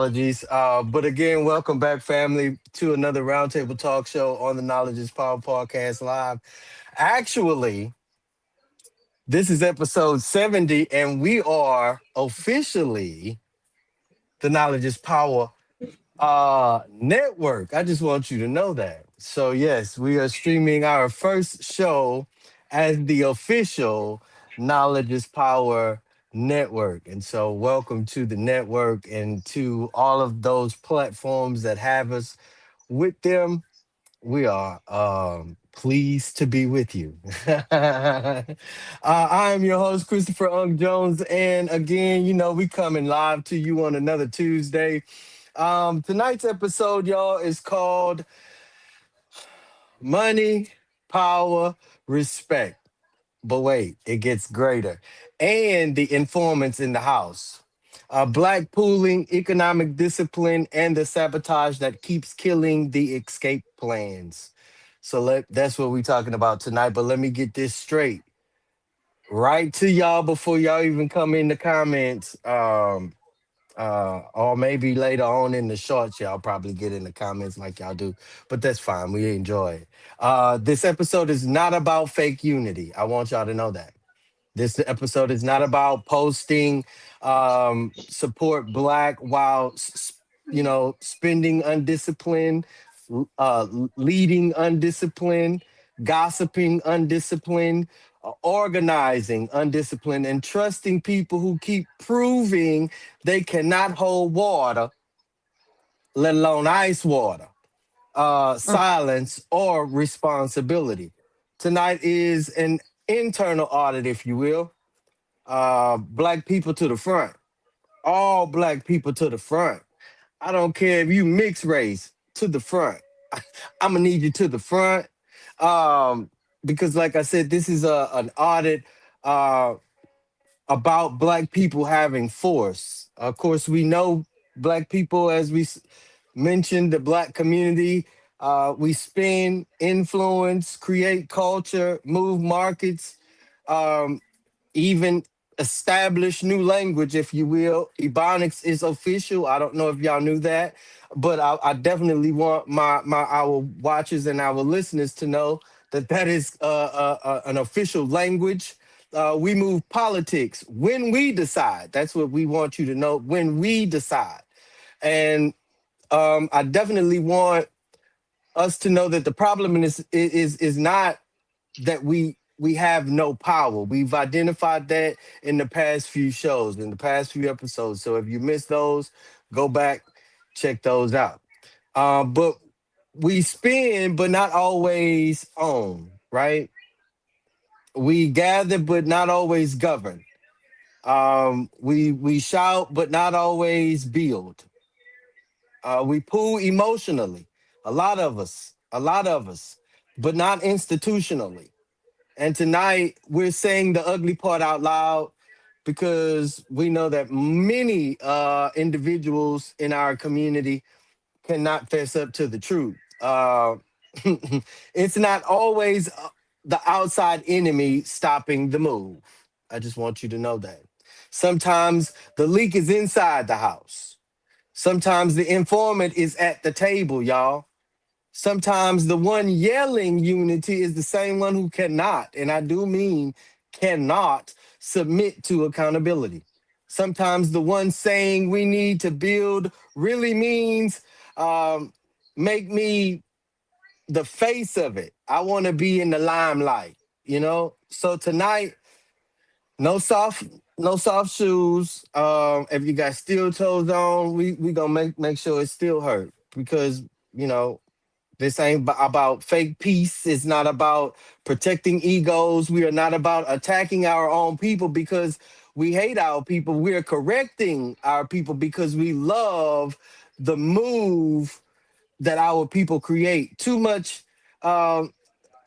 Apologies. But again, welcome back, family, to another Roundtable Talk Show on the Knowledge is Power Podcast Live. Actually, this is episode 70, and we are officially the Knowledge is Power network. I just want you to know that. So, yes, we are streaming our first show as the official Knowledge is Power network. And so, welcome to the network and to all of those platforms that have us with them. We are pleased to be with you. I am your host, Christopher Unk Jones. And again, we coming live to you on another Tuesday. Tonight's episode, y'all, is called Money, Power, Respect. But wait, it gets greater. And the informants in the house. Black pooling, economic discipline, and the sabotage that keeps killing the escape plans. That's what we're talking about tonight. But let me get this straight. Right to y'all before y'all even come in the comments. Or maybe later on in the shorts, y'all probably get in the comments like y'all do, but that's fine. We enjoy it. This episode is not about fake unity. I want y'all to know that. This episode is not about posting support black while spending undisciplined, leading undisciplined, gossiping undisciplined, organizing undisciplined, and trusting people who keep proving they cannot hold water, let alone ice water, silence, or responsibility. Tonight is an internal audit, if you will. Black people to the front. All black people to the front. I don't care if you mixed race, to the front. I'm gonna need you to the front. Um, because like I said, this is an audit uh about black people having force. Of course, we know black people, as we mentioned, the black community. We spin, influence, create culture, move markets, um, even establish new language, if you will. Ebonics is official. I don't know if y'all knew that, but I definitely want my our watchers and our listeners to know that that is an official language. We move politics when we decide. That's what we want you to know, when we decide. And I definitely want us to know that the problem is not that we have no power. We've identified that in the past few shows, in the past few episodes. So if you missed those, go back, check those out. But we spin, but not always own, right? We gather, but not always govern. We shout, but not always build. We pull emotionally, a lot of us, but not institutionally. And tonight we're saying the ugly part out loud because we know that many individuals in our community cannot fess up to the truth. It's not always the outside enemy stopping the move. I just want you to know that. Sometimes the leak is inside the house. Sometimes the informant is at the table, y'all. Sometimes the one yelling unity is the same one who cannot, and I do mean cannot, submit to accountability. Sometimes the one saying we need to build really means um, make me the face of it. I want to be in the limelight, you know? So tonight, no soft, no soft shoes. If you got steel toes on, we gonna make sure it still hurt because you know this ain't about fake peace. It's not about protecting egos. We are not about attacking our own people because we hate our people. We are correcting our people because we love the move that our people create. Too much, um,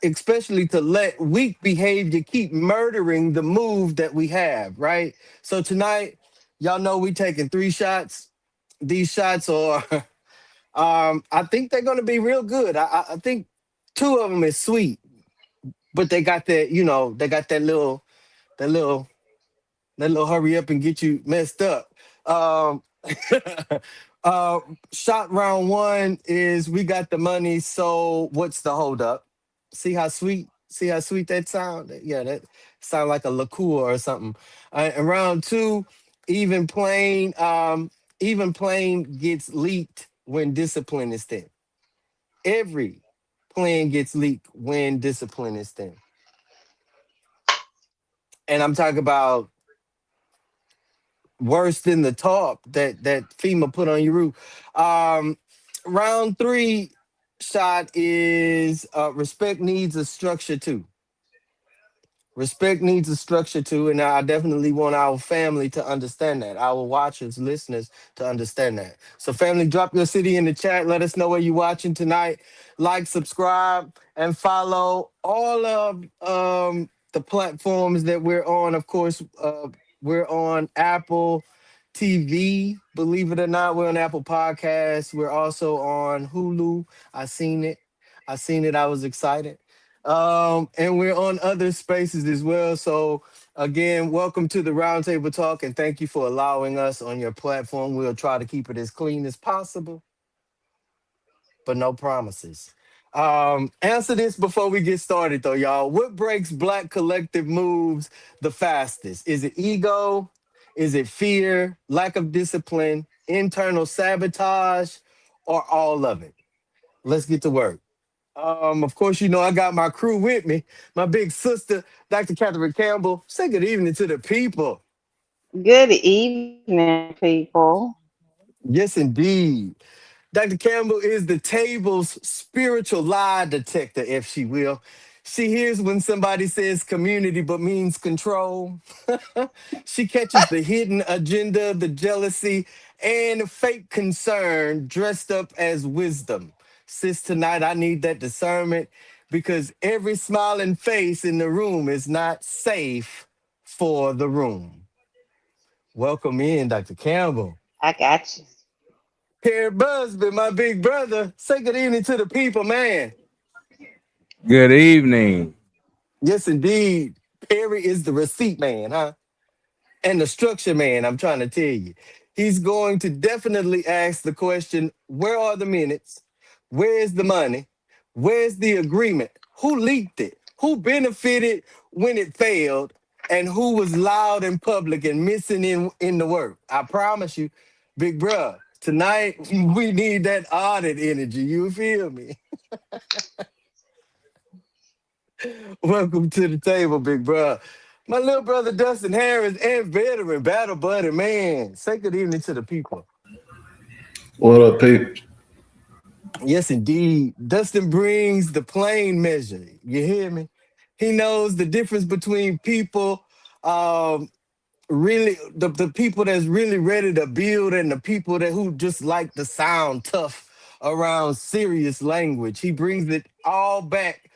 especially to let weak behavior keep murdering the move that we have, right? So tonight, y'all know we taking 3 shots. These shots are I think they're going to be real good. I think two of them is sweet, but they got that, they got that little, that little hurry up and get you messed up. Um, Uh, Shot round one is we got the money. So what's the hold up? See how sweet? See how sweet that sound? Yeah, that sound like a liqueur or something. And round two, even plain, even plain gets leaked when discipline is thin. Every plan gets leaked when discipline is thin. And I'm talking about worse than the tarp that FEMA put on your roof. Round three shot is respect needs a structure too. Respect needs a structure too, and I definitely want our family to understand that, our watchers, listeners to understand that. So, family, drop your city in the chat. Let us know where you're watching tonight. Like, subscribe, and follow all of the platforms that we're on. Of course, we're on Apple TV. Believe it or not, we're on Apple Podcasts. We're also on Hulu. I seen it. I seen it. I was excited. And we're on other spaces as well. So again, welcome to the Roundtable Talk, and thank you for allowing us on your platform. We'll try to keep it as clean as possible, but no promises. Answer this before we get started, though, y'all. What breaks Black collective moves the fastest? Is it ego? Is it fear? Lack of discipline? Internal sabotage? Or all of it? Let's get to work. Of course, you know, I got my crew with me. My big sister, Dr. Catherine Campbell. Say good evening to the people. Good evening, people. Yes, indeed. Dr. Campbell is the table's spiritual lie detector, if she will. She hears when somebody says community but means control. She catches the hidden agenda, the jealousy, and fake concern dressed up as wisdom. Sis, tonight I need that discernment because every smiling face in the room is not safe for the room. Welcome in, Dr. Campbell. I got you. Perry Busby, my big brother. Say good evening to the people, man. Good evening. Yes, indeed. Perry is the receipt man, huh? And the structure man, I'm trying to tell you. He's going to definitely ask the question, where are the minutes? Where's the money? Where's the agreement? Who leaked it? Who benefited when it failed? And who was loud in public and missing in the work? I promise you, big bruh, tonight we need that audit energy. You feel me? Welcome to the table, big bruh. My little brother Dustin Harris and veteran battle buddy, man. Say good evening to the people. What up, peeps? Yes, indeed. Dustin brings the plain measure. You hear me? He knows the difference between people, really the people that's really ready to build and the people that who just like to sound tough around serious language. He brings it all back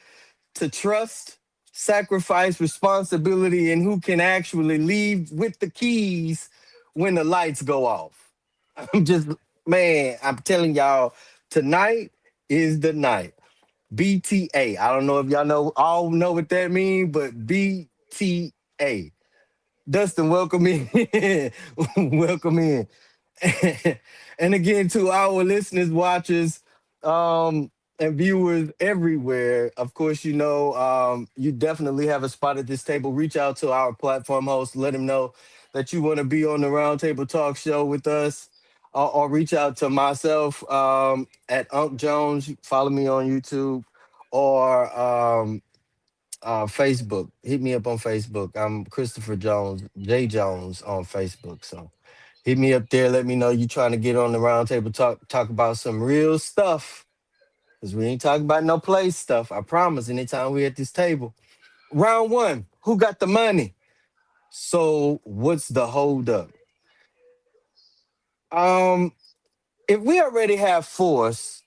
to trust, sacrifice, responsibility, and who can actually leave with the keys when the lights go off. I'm just, man, I'm telling y'all, tonight is the night. BTA. I don't know if y'all all know what that means, but BTA. Dustin, welcome in. Welcome in. And again, to our listeners, watchers, and viewers everywhere, of course, you know, you definitely have a spot at this table. Reach out to our platform host, let them know that you want to be on the Roundtable Talk Show with us, or reach out to myself at Unc Jones. Follow me on YouTube or Facebook. Hit me up on Facebook. I'm Christopher Jones, J Jones on Facebook. So hit me up there. Let me know you trying to get on the roundtable talk about some real stuff. Cause we ain't talking about no play stuff. I promise. Anytime we at this table. Round one. Who got the money? So what's the hold up? Um, if we already have force,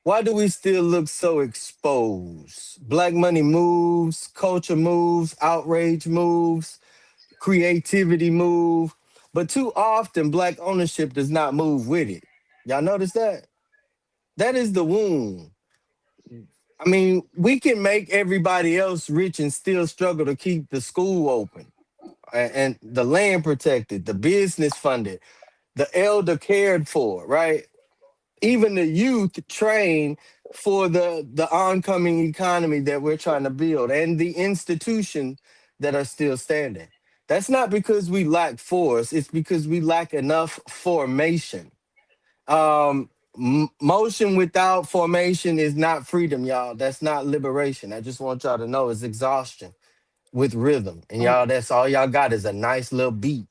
why do we still look so exposed? Black money moves, culture moves, outrage moves, creativity move, but too often black ownership does not move with it. Y'all notice that? That is the wound. I mean, we can make everybody else rich and still struggle to keep the school open and the land protected, the business funded. the elder cared for, right? Even the youth train for the oncoming economy that we're trying to build and the institution that are still standing. That's not because we lack force, it's because we lack enough formation. Motion without formation is not freedom, y'all. That's not liberation. I just want y'all to know it's exhaustion with rhythm. And y'all, that's all y'all got is a nice little beat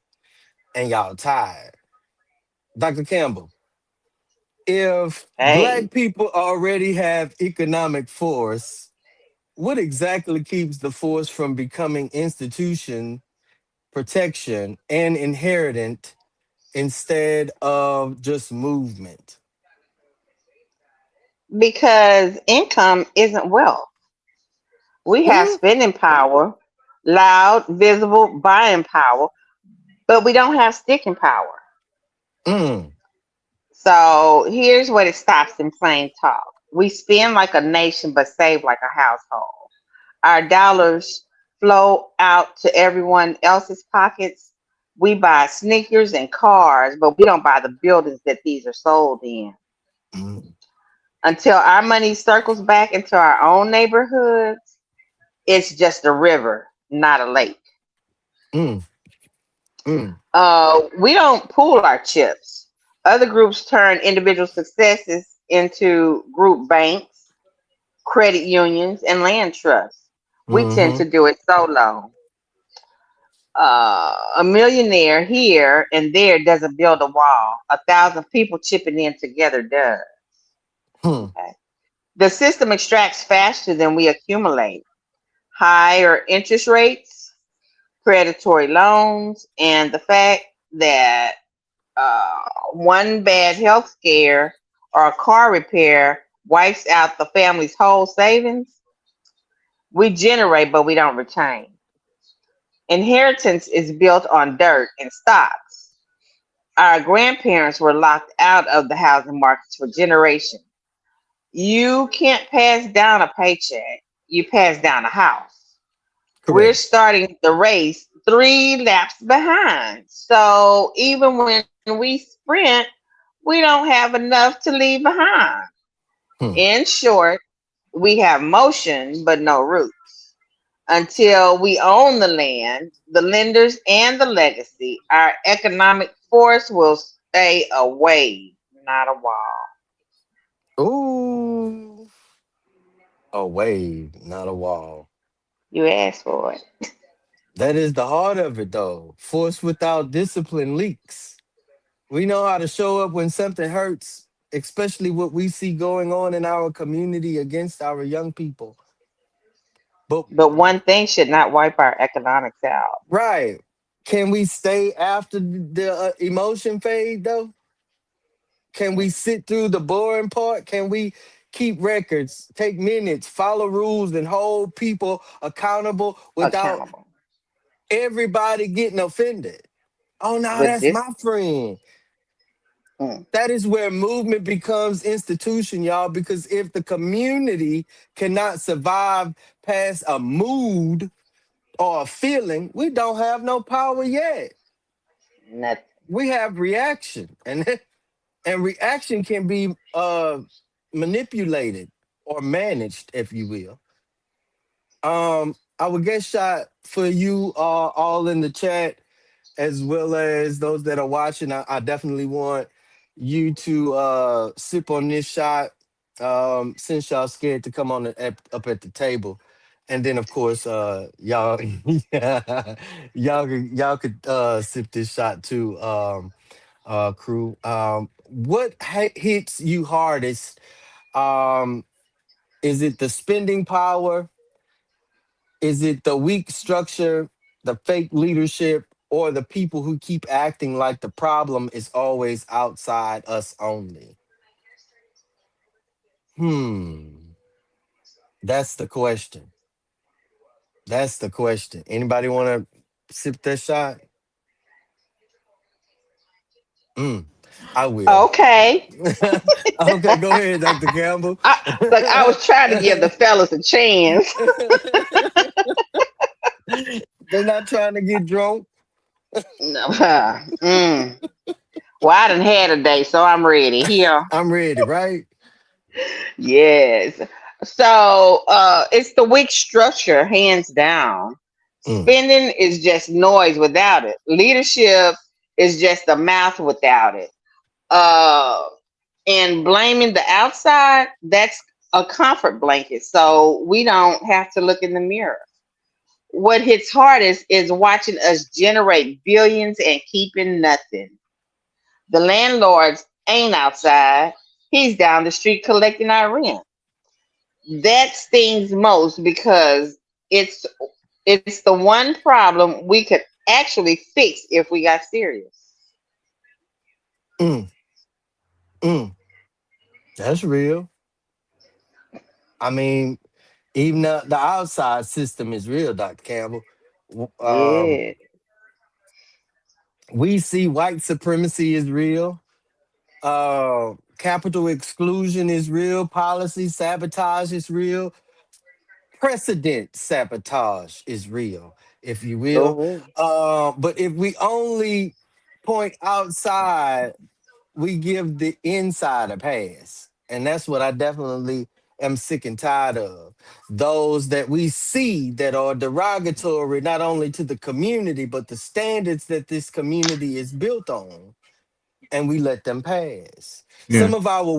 and y'all tired. Dr. Campbell, if Hey, black people already have economic force, what exactly keeps the force from becoming institution, protection, and inheritance instead of just movement? because income isn't wealth. We have Mm, spending power, loud, visible buying power, but we don't have sticking power. mm, So here's what it stops in plain talk. We spend like a nation, but save like a household. Our dollars flow out to everyone else's pockets. We buy sneakers and cars, but we don't buy the buildings that these are sold in. mm, Until our money circles back into our own neighborhoods, it's just a river, not a lake. mm, mm, We don't pool our chips. Other groups turn individual successes into group banks, credit unions, and land trusts. We tend mm-hmm. to do it solo. A millionaire here and there doesn't build a wall. 1,000 people chipping in together does. Hmm. Okay. The system extracts faster than we accumulate. Higher interest rates, predatory loans, and the fact that one bad health scare or a car repair wipes out the family's whole savings. We generate, but we don't retain. Inheritance is built on dirt and stocks. Our grandparents were locked out of the housing markets for generations. You can't pass down a paycheck, you pass down a house. We're Correct. starting the race 3 laps behind. So even when we sprint, we don't have enough to leave behind. Hmm. In short, we have motion but no roots. Until we own the land, the lenders, and the legacy, our economic force will stay a wave, not a wall. Ooh, a wave, not a wall. You asked for it. That is the heart of it, though. Force without discipline leaks. We know how to show up when something hurts, especially what we see going on in our community against our young people. But, But one thing should not wipe our economics out. right, can we stay after the emotion fade, though? Can we sit through the boring part? Can we keep records, take minutes, follow rules, and hold people accountable without Accountable. everybody getting offended? Oh, no, With that's this, my friend. mm, That is where movement becomes institution, y'all, because if the community cannot survive past a mood or a feeling, we don't have no power yet. nothing. We have reaction, and and reaction can be manipulated or managed, if you will. I would get shot for you all in the chat as well as those that are watching. I definitely want you to sip on this shot since y'all scared to come on up at the table. And then of course y'all y'all could sip this shot too, crew. What hits you hardest? Um, is it the spending power? Is it the weak structure, the fake leadership, or the people who keep acting like the problem is always outside us only? Hmm. That's the question. That's the question. Anybody want to sip that shot? Mm, I will. Okay. Okay, go ahead, Dr. Campbell. Like I was trying to give the fellas a chance. They're not trying to get drunk. No, mm. Well, I done had a day, so I'm ready. Here. I'm ready, right? Yes. So it's the weak structure, hands down. Mm, Spending is just noise without it. Leadership is just a mouth without it. Uh, and blaming the outside, that's a comfort blanket. So we don't have to look in the mirror. What hits hardest is watching us generate billions and keeping nothing. The landlords ain't outside. He's down the street collecting our rent. That stings most because it's it's the one problem we could actually fix if we got serious. mm, mm. That's real. I mean, even the outside system is real, Dr. Campbell. Yeah. We see white supremacy is real. Capital exclusion is real. Policy sabotage is real. Precedent sabotage is real, if you will. Oh, But if we only point outside, we give the inside a pass. And that's what I definitely am sick and tired of. Those that we see that are derogatory not only to the community, but the standards that this community is built on, and we let them pass. Yeah. Some of our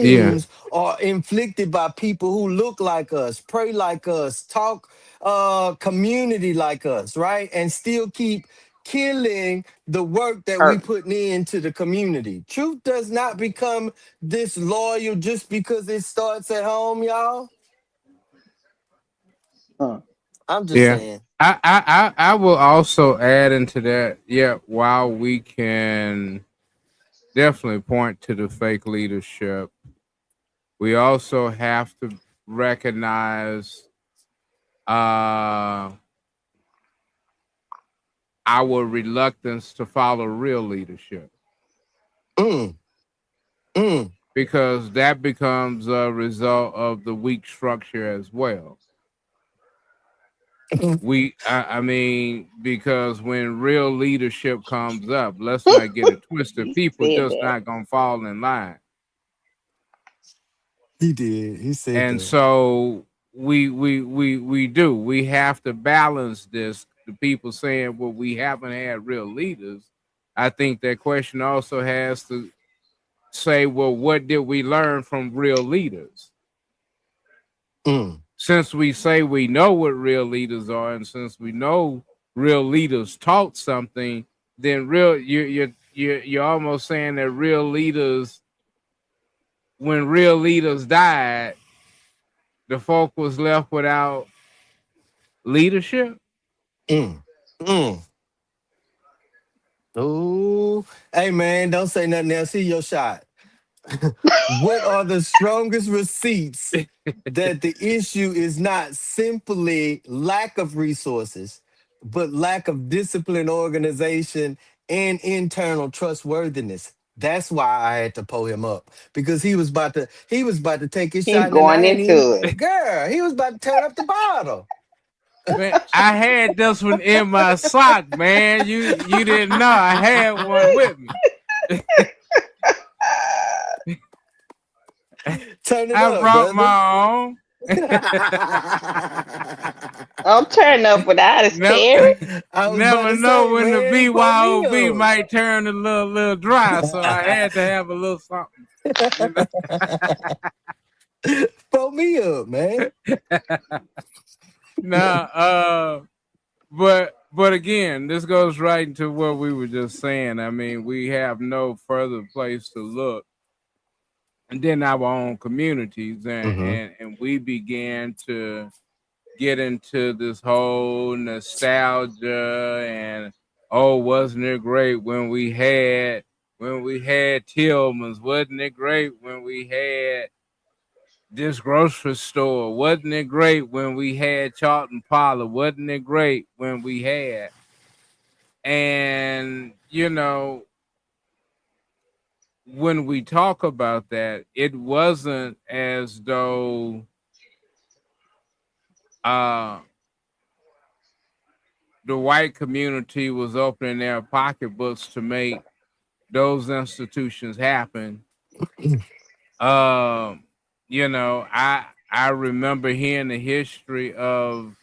Yeah. wounds are inflicted by people who look like us, pray like us, talk community like us, right? And still keep killing the work that we hurt. putting into the community. Truth does not become disloyal just because it starts at home, y'all. Mm. I'm just Yeah. saying. I will also add into that. Yeah. While we can definitely point to the fake leadership, we also have to recognize uh, our reluctance to follow real leadership, Mm, mm, because that becomes a result of the weak structure as well. I mean, because when real leadership comes up, let's not get it twisted. You People said just that. not gonna fall in line, he did. He said and that. so we have to balance this. The people saying, well, we haven't had real leaders. I think that question also has to say, well, what did we learn from real leaders? Mm, Since we say we know what real leaders are, and since we know real leaders taught something, then you're almost saying that real leaders, when real leaders died, the folk was left without leadership. mm, mm. Oh, hey man, don't say nothing else. See your shot. What are the strongest receipts that the issue is not simply lack of resources, but lack of discipline, organization, and internal trustworthiness? That's why I had to pull him up because he was about to take his He's shot, and then going I ain't even into it. girl. He was about to turn up the bottle. Man, I had this one in my sock, man. You didn't know I had one with me. Turn it I up, brought brother. my own. I'm turning up without his never, Terry. I was about never to know say, when the man, pull me BYOB might turn a little dry, so I up. had to have a little something, you know. Pull me up, man. Nah, but again, this goes right into what we were just saying. I mean, we have no further place to look than our own communities, Hmm. and we began to get into this whole nostalgia and, oh, wasn't it great when we had Tillman's? Wasn't it great when we had this grocery store? Wasn't it great when we had Charlton Parlor? Wasn't it great when we had? And when we talk about that, it wasn't as though uh the white community was opening their pocketbooks to make those institutions happen. Um, I remember hearing the history of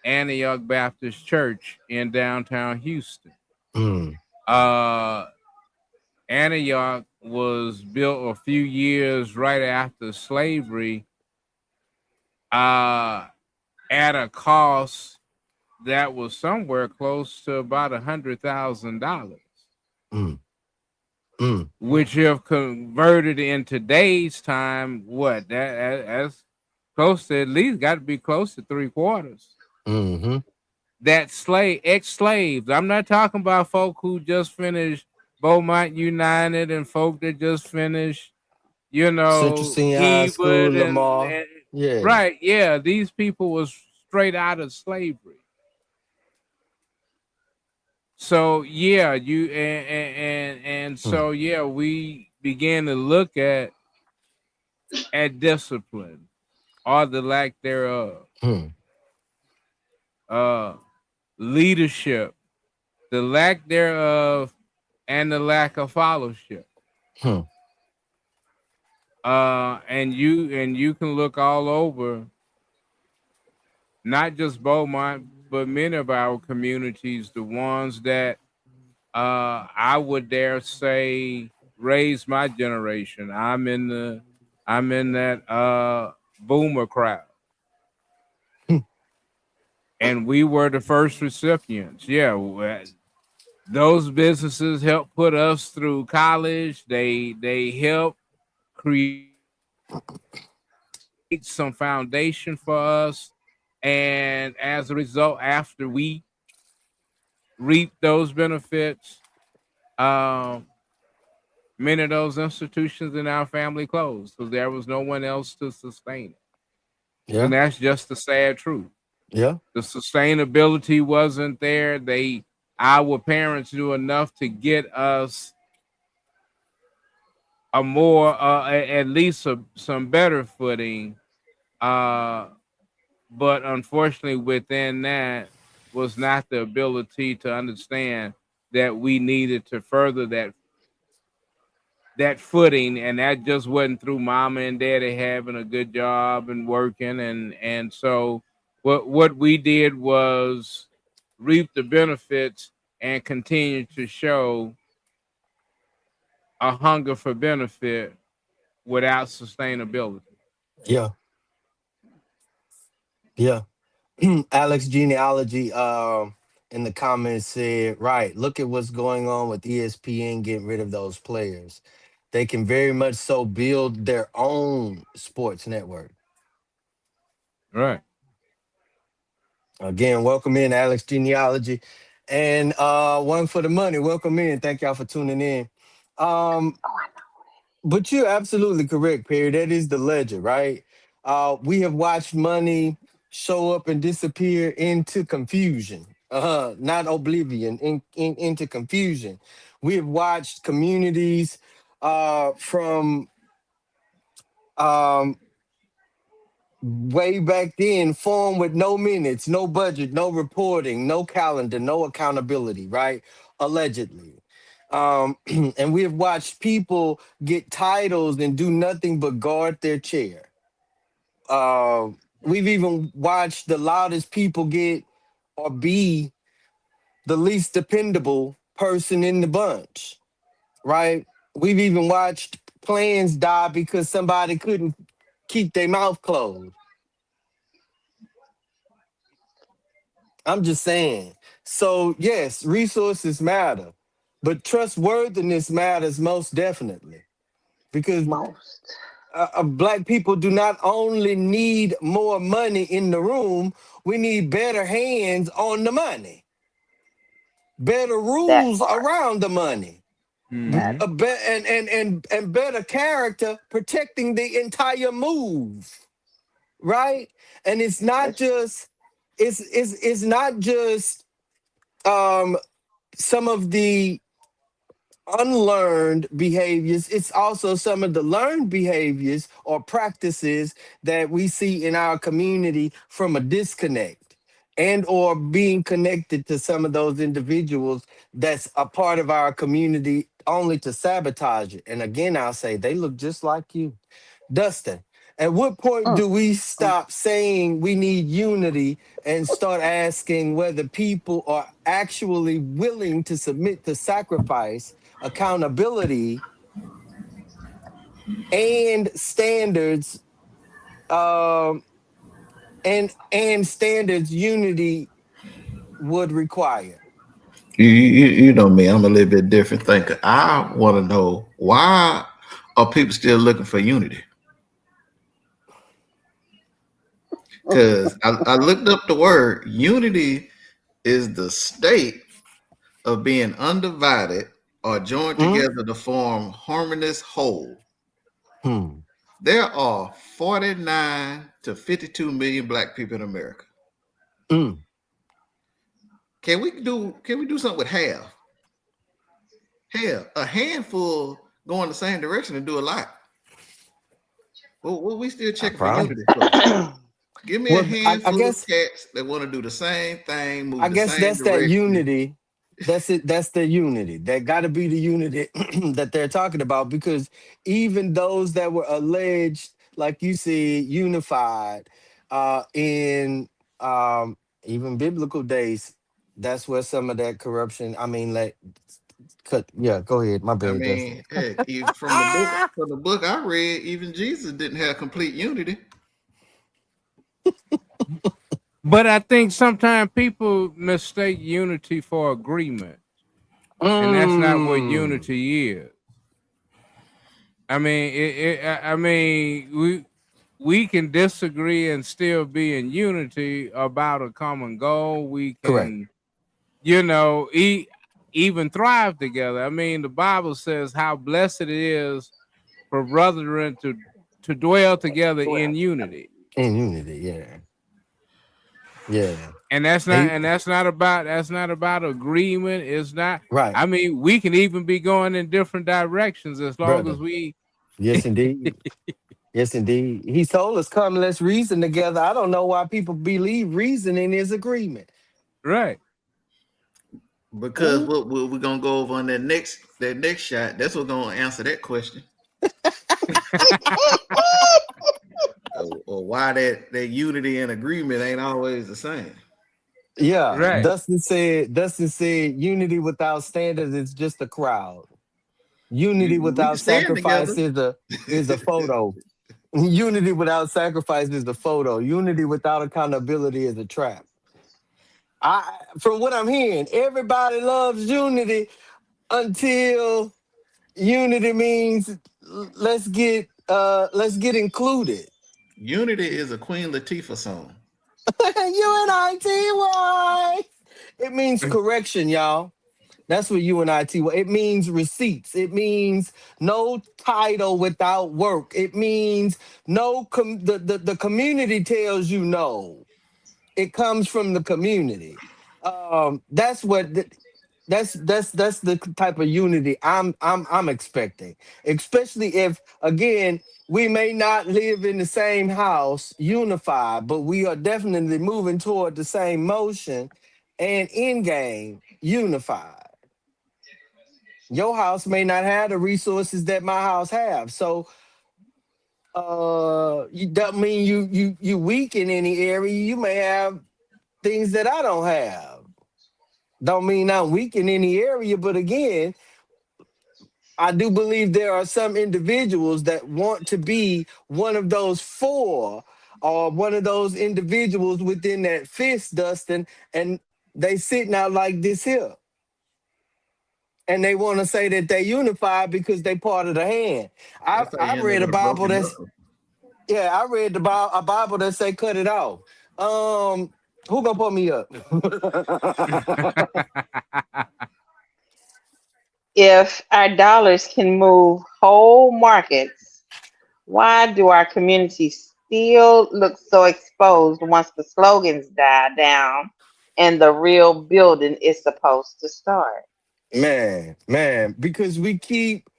Antioch Baptist Church in downtown Houston. Mm, Uh, Antioch was built a few years right after slavery, uh, at a cost that was somewhere close to about $100,000, mm, mm, which if converted in today's time, that's close to, at least got to be close to three quarters. mm-hmm. That ex-slaves. I'm not talking about folk who just finished Beaumont United and folk that just finished, Central Senior High School, Hewood Lamar. and Yeah. right, yeah. These people was straight out of slavery. So yeah, and Mm, so yeah, we began to look at discipline or the lack thereof, mm, uh, leadership, the lack thereof, and the lack of fellowship. mm. And you can look all over, not just Beaumont, but many of our communities, the ones that I would dare say raised my generation. I'm in that boomer crowd, and we were the first recipients. Yeah, those businesses helped put us through college. They helped create some foundation for us, and as a result, after we reaped those benefits, um, many of those institutions in our family closed because there was no one else to sustain it. And Yeah. that's just the sad truth. Yeah. The sustainability wasn't there. Our parents knew enough to get us a more, at least some better footing. Uh, but unfortunately, within that was not the ability to understand that we needed to further that footing, and that just wasn't through mama and daddy having a good job and working, and so what we did was reap the benefits and continue to show a hunger for benefit without sustainability. Yeah. Yeah. Alex Genealogy in the comments said, right, look at what's going on with ESPN getting rid of those players. They can very much so build their own sports network. Right. Again, welcome in, Alex Genealogy. And one for the money. Welcome in. Thank y'all for tuning in. Um, but you're absolutely correct, Perry. That is the ledger, right? We have watched money show up and disappear into confusion. Not oblivion, into confusion. We have watched communities from um, way back then form with no minutes, no budget, no reporting, no calendar, no accountability, right? Allegedly. And we have watched people get titles and do nothing but guard their chair. We've even watched the loudest people get or be the least dependable person in the bunch, right? We've even watched plans die because somebody couldn't keep their mouth closed. I'm just saying. So, yes, resources matter, but trustworthiness matters most definitely because Most. black people do not only need more money in the room, we need better hands on the money, better That rules part. around the money. Mm-hmm. And better character protecting the entire move, right? And it's not That's just it's not just um some of the unlearned behaviors, it's also some of the learned behaviors or practices that we see in our community from a disconnect and or being connected to some of those individuals that's a part of our community only to sabotage it. And again, I'll say they look just like you. Dustin, at what point Mm, do we mm. stop saying we need unity and start asking whether people are actually willing to submit to sacrifice, accountability, and standards, um, and standards unity would require? You know me, I'm a little bit different thinker. I want to know why are people still looking for unity? Because I looked up the word unity is the state of being undivided or joined Mm, together to form harmonious whole. hmm. There are 49 to 52 million black people in America. Mm. Can we do something with half? Hell, a handful go in the same direction and do a lot. What we still I checking for promise. unity for? Give me a Well, I handful of guess cats that want to do the same thing, I move the guess same that's that direction. unity. That's it. That's the unity. That got to be the unity that they're talking about. Because even those that were alleged, like you said, unified in even biblical days, that's where some of that corruption. I mean, like, cut. Yeah, go ahead. My I bad, Dustin. mean, heck, even from the book I read, even Jesus didn't have complete unity. But I think sometimes people mistake unity for agreement, and that's not what Mm, unity is. I mean, we can disagree and still be in unity about a common goal. We correct. can, even thrive together. I mean, the Bible says how blessed it is for brethren to dwell together in unity. In unity, yeah, yeah. And that's not Hey, and that's not about agreement. It's not. right, I mean, we can even be going in different directions as long as brother. we Yes, indeed. Yes, indeed. He told us, "Come, let's reason together." I don't know why people believe reasoning is agreement. right. Because Mm. what we're gonna go over on that next shot, that's what's gonna answer that question. Or why that unity and agreement ain't always the same. Yeah, Right. Dustin said. Dustin said, "Unity without standards is just a crowd. Unity We can without stand sacrifice together. is a photo. Unity without sacrifice is a photo. Unity without accountability is a trap." From what I'm hearing, everybody loves unity until unity means let's get included. Unity is a Queen Latifah song. UNITY. It means correction, y'all. That's what UNITY. It means receipts. It means no title without work. It means the community tells you no. It comes from the community. That's what that's the type of unity I'm expecting. Especially if again we may not live in the same house unified, but we are definitely moving toward the same motion and end game unified. Your house may not have the resources that my house have, so you don't mean you weak in any area. You may have things that I don't have. Don't mean I'm weak in any area, but again, I do believe there are some individuals that want to be one of those four or one of those individuals within that fist, Dustin, and they sitting out like this here. And they want to say that they unified because they part of the hand. I That's how I you end up read a with a Bible broken that's knuckle. yeah, I read a Bible that say cut it off. Um, who gonna put me up? If our dollars can move whole markets, why do our communities still look so exposed once the slogans die down and the real building is supposed to start? Man, because we keep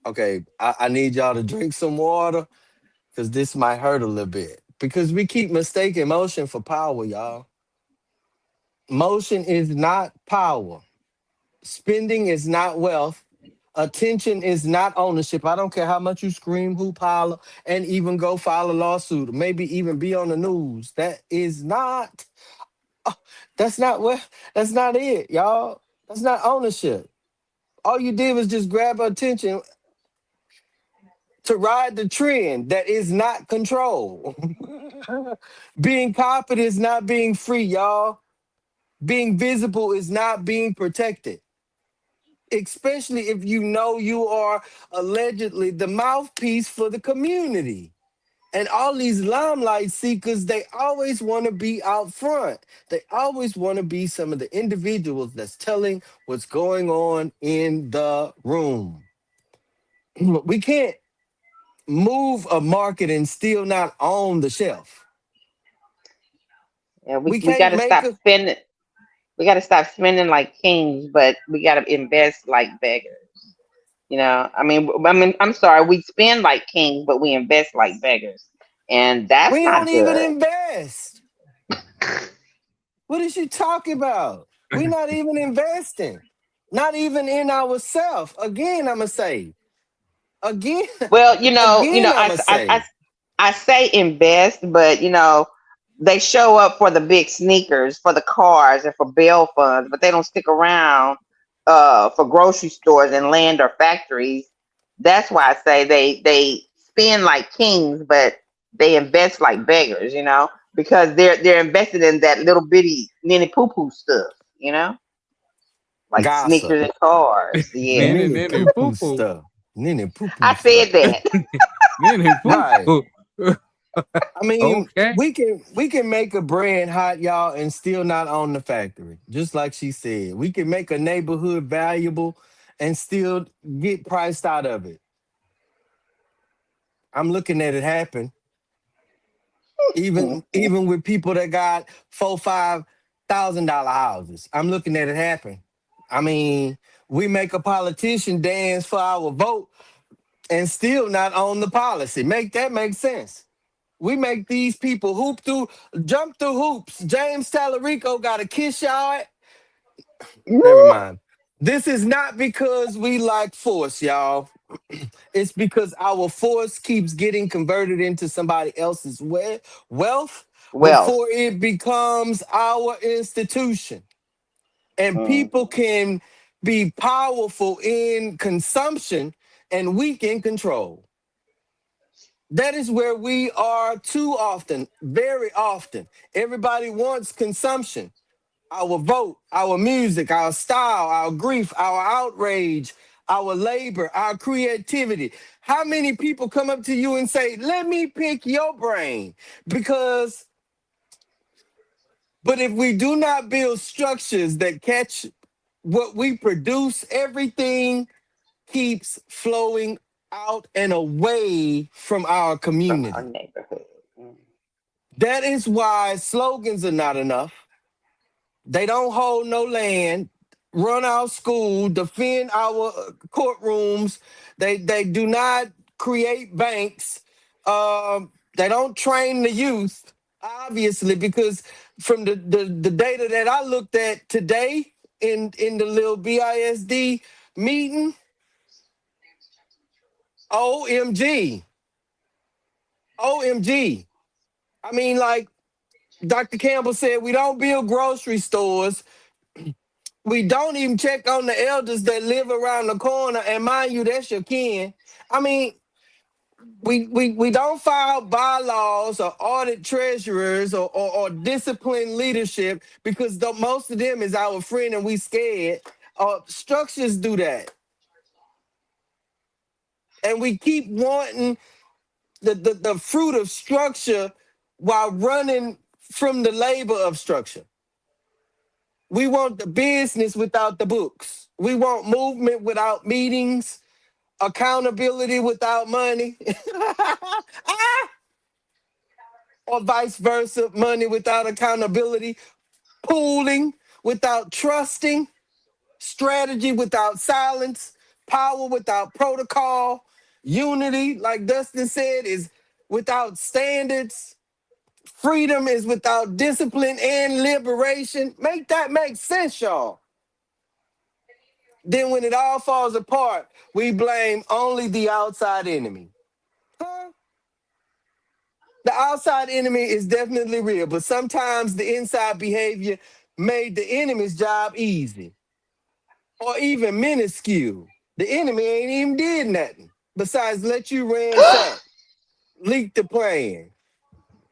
okay. I need y'all to drink some water because this might hurt a little bit. Because we keep mistaking motion for power, y'all. Motion is not power. Spending is not wealth. Attention is not ownership. I don't care how much you scream, hoop, holler, and even go file a lawsuit, or maybe even be on the news. That is not. oh, that's not what. That's not it, y'all. That's not ownership. All you did was just grab attention to ride the trend that is not control. Being confident is not being free, y'all. Being visible is not being protected, especially if you know you are allegedly the mouthpiece for the community. And all these limelight seekers, they always want to be out front. They always want to be some of the individuals that's telling what's going on in the room. We can't move a market and still not own the shelf. Yeah, We we can't gotta make stop a spending. We gotta stop spending like kings, but we gotta invest like beggars. I'm sorry, we spend like kings, but we invest like beggars, and that's we don't not even good. invest. What is you talking about? We're not even investing. Not even in ourselves. Again, I'ma say. Again, Well, again, I'ma say. I say invest, but they show up for the big sneakers, for the cars, and for bail funds, but they don't stick around for grocery stores and land or factories. That's why I say they spend like kings, but they invest like beggars. Because they're invested in that little bitty ninny poo poo stuff. Like Gossip. sneakers and cars. Yeah, Nene, Nini nene, poo poo poo poo. stuff. Nini poo poo I stuff. said that. Nene, poo Right. poo. I mean, Okay. we can make a brand hot, y'all, and still not own the factory. Just like she said. We can make a neighborhood valuable and still get priced out of it. I'm looking at it happen. Even with people that got $4,000, $5,000 houses. I'm looking at it happen. I mean, we make a politician dance for our vote and still not own the policy. Make that make sense. We make these people jump through hoops. James Tallarico got a kiss y'all. Never mind. This is not because we like force, y'all. It's because our force keeps getting converted into somebody else's wealth Wealth. before it becomes our institution. And people Mhm. can be powerful in consumption and weak in control. That is where we are too often, very often. Everybody wants consumption. Our vote, our music, our style, our grief, our outrage, our labor, our creativity. How many people come up to you and say, let me pick your brain? Because, but if we do not build structures that catch what we produce, everything keeps flowing out and away from our From our community. neighborhood. Mm. That is why slogans are not enough. They don't hold no land, run our school, defend our courtrooms. They do not create banks. They don't train the youth, obviously, because from the data that I looked at today in the little BISD meeting, OMG, OMG. I mean, like Dr. Campbell said, we don't build grocery stores. We don't even check on the elders that live around the corner. And mind you, that's your kin. I mean, we don't file bylaws or audit treasurers or discipline leadership because most of them is our friend and we scared. Structures do that. And we keep wanting the fruit of structure while running from the labor of structure. We want the business without the books. We want movement without meetings, accountability without money, or vice versa, money without accountability, pooling without trusting, strategy without silence, power without protocol, unity, like Dustin said, is without standards. Freedom is without discipline and liberation. Make that make sense, y'all. Then when it all falls apart, we blame only the outside enemy. Huh? The outside enemy is definitely real, but sometimes the inside behavior made the enemy's job easy or even minuscule. The enemy ain't even did nothing besides let you ransack, leak the plan,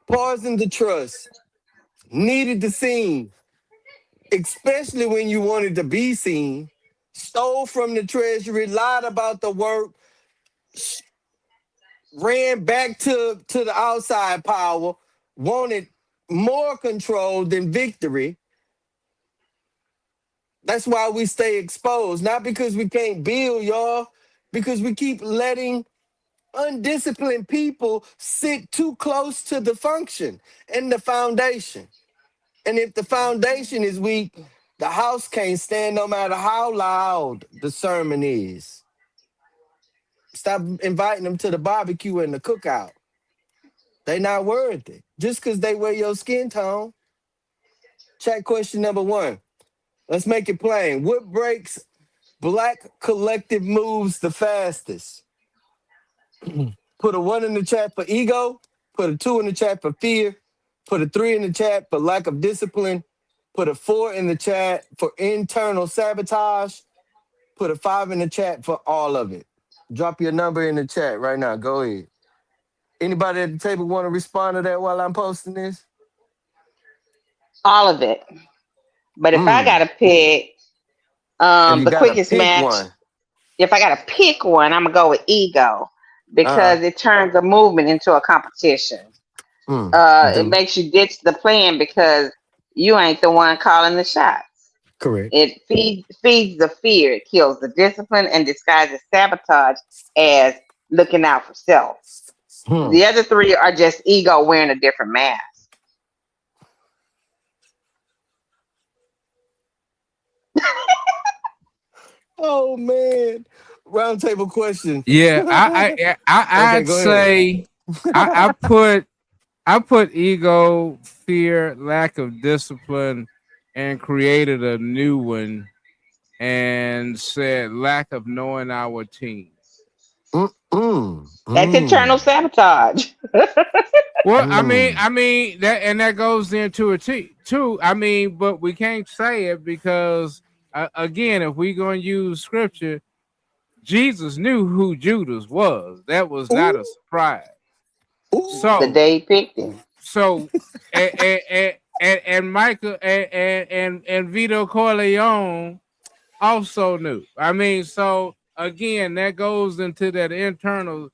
poison the trust, needed the scene, especially when you wanted to be seen, stole from the treasury, lied about the work, ran back to the outside power, wanted more control than victory. That's why we stay exposed, not because we can't build, y'all, because we keep letting undisciplined people sit too close to the function and the foundation. And if the foundation is weak, the house can't stand no matter how loud the sermon is. Stop inviting them to the barbecue and the cookout. They not worthy. Just because they wear your skin tone. Chat question number one. Let's make it plain. What breaks black collective moves the fastest? Put a one in the chat for ego. Put a two in the chat for fear. Put a three in the chat for lack of discipline. Put a four in the chat for internal sabotage. Put a five in the chat for all of it. Drop your number in the chat right now. Go ahead. Anybody at the table want to respond to that while I'm posting this? All of it. But if I Mm. gotta pick If you the gotta quickest pick match, one. if I gotta pick one, I'm gonna go with ego Uh, because it turns a movement into a competition. It do. makes you ditch the plan because you ain't the one calling the shots. Correct. It feeds the fear. It kills the discipline and disguises sabotage as looking out for self. Hmm. The other three are just ego wearing a different mask. Oh man. Roundtable question. Yeah, I'd Okay, go ahead. say I put ego, fear, lack of discipline, and created a new one and said lack of knowing our team. Mm, That's internal mm, sabotage. Well, mm. that and that goes into it too. I mean, but we can't say it because again, if we gonna use scripture, Jesus knew who Judas was. That was not Ooh, a surprise. The ooh. So, day he picked him. so, and Michael and Vito Corleone also knew. I mean, so again, that goes into that internal.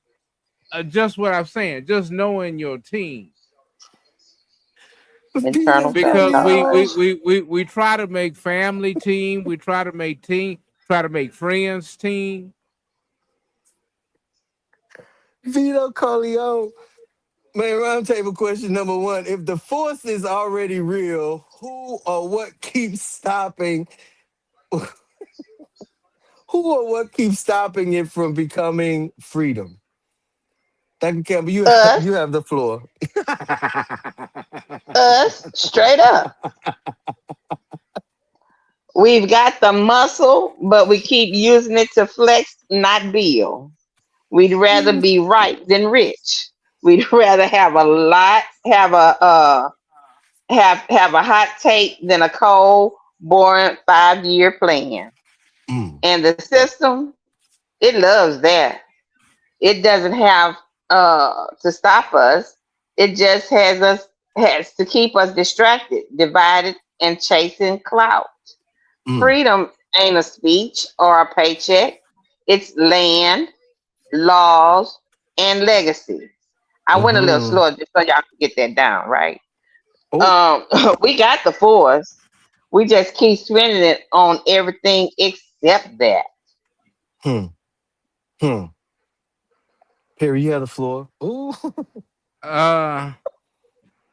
Just what I'm saying, just knowing your team Internal Vito because sabotage. we try to make family team, we try to make friends team. Corleone. Man, roundtable question number one. If the force is already real, who or what keeps stopping who or what keeps stopping it from becoming freedom? Dr. Campbell, you Us, have the floor. us, straight up. We've got the muscle, but we keep using it to flex, not build. We'd rather be right than rich. We'd rather have a lot, have a hot take than a cold, boring 5 year plan. Mm, And the system, it loves that. It doesn't have to stop us. It just has to keep us distracted, divided, and chasing clout. mm, Freedom ain't a speech or a paycheck. It's land, laws, and legacy. I went a little mm-hmm. slower just so y'all can get that down, right? Oh, We got the force. We just keep spending it on everything except that. hmm, hmm. Perry, you have the floor. Ooh. Uh,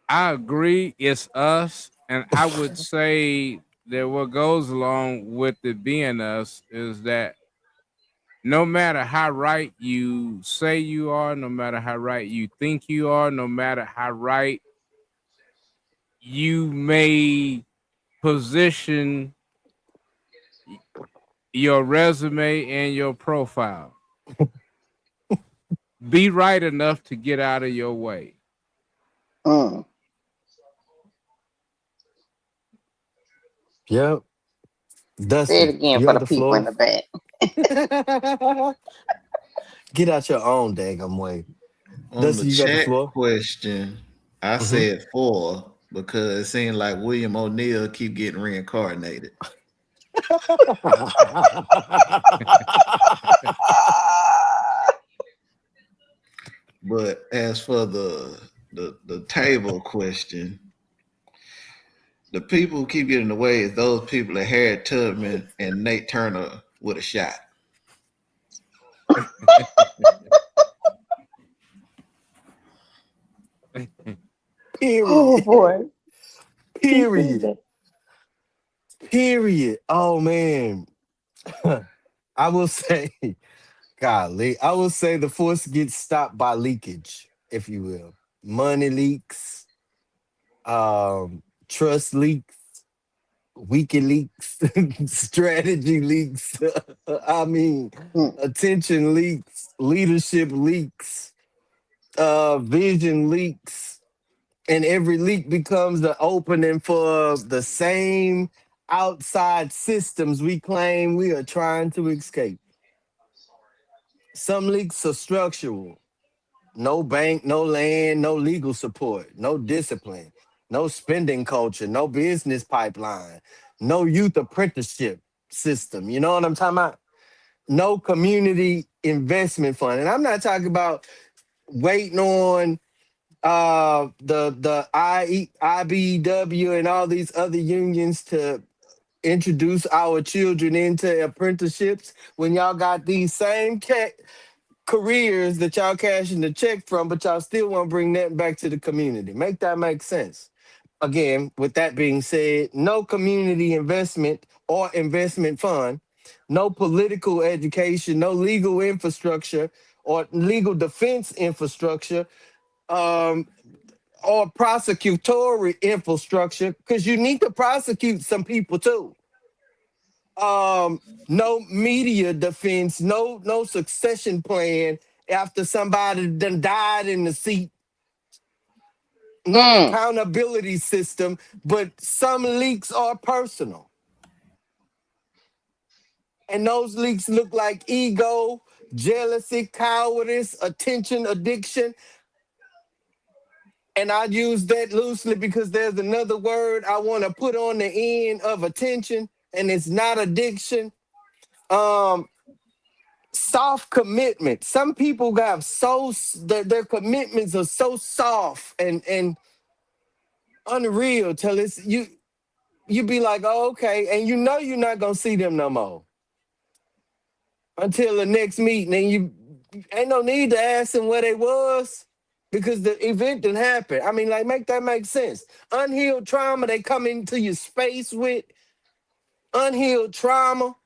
I agree. It's us, and I would say that what goes along with it being us is that no matter how right you say you are, no matter how right you think you are, no matter how right you may position your resume and your profile. Be right enough to get out of your way. Mm. Yep. Say it Dusty, again you for have the the people in floor. the back. Get out your own daggum way. On the Dusty, you got the chat floor. question, I Hmm. said 4 because it seemed like William O'Neill keep getting reincarnated. But as for the table question, the people who keep getting away is those people that Harriet Tubman and Nate Turner would have shot. Oh Period. boy, he said Period. that. Period. Oh man. I will say, golly, I will say the force gets stopped by leakage, if you will. Money leaks, trust leaks, WikiLeaks, strategy leaks. I mean, Mm, attention leaks, leadership leaks, vision leaks, and every leak becomes the opening for the same outside systems we claim we are trying to escape. Some leaks are structural. No bank, no land, no legal support, no discipline, no spending culture, no business pipeline, no youth apprenticeship system. You know what I'm talking about? No community investment fund. And I'm not talking about waiting on IBEW and all these other unions to introduce our children into apprenticeships when y'all got these same careers that y'all cashing the check from, but y'all still want to bring that back to the community. Make that make sense. Again, with that being said, no community investment or investment fund, no political education, no legal infrastructure or legal defense infrastructure, um, or prosecutory infrastructure, because you need to prosecute some people too. No media defense, no succession plan after somebody done died in the seat, no mm, accountability system, but some leaks are personal. And those leaks look like ego, jealousy, cowardice, attention addiction. And I use that loosely because there's another word I want to put on the end of attention, and it's not addiction. Um, Soft commitment. Some people have their commitments are so soft and unreal till it's you be like, oh, okay, and you know you're not gonna see them no more until the next meeting, and you ain't no need to ask them where they was because the event didn't happen. I mean, like, make that make sense. Unhealed trauma they come into your space with, unhealed trauma,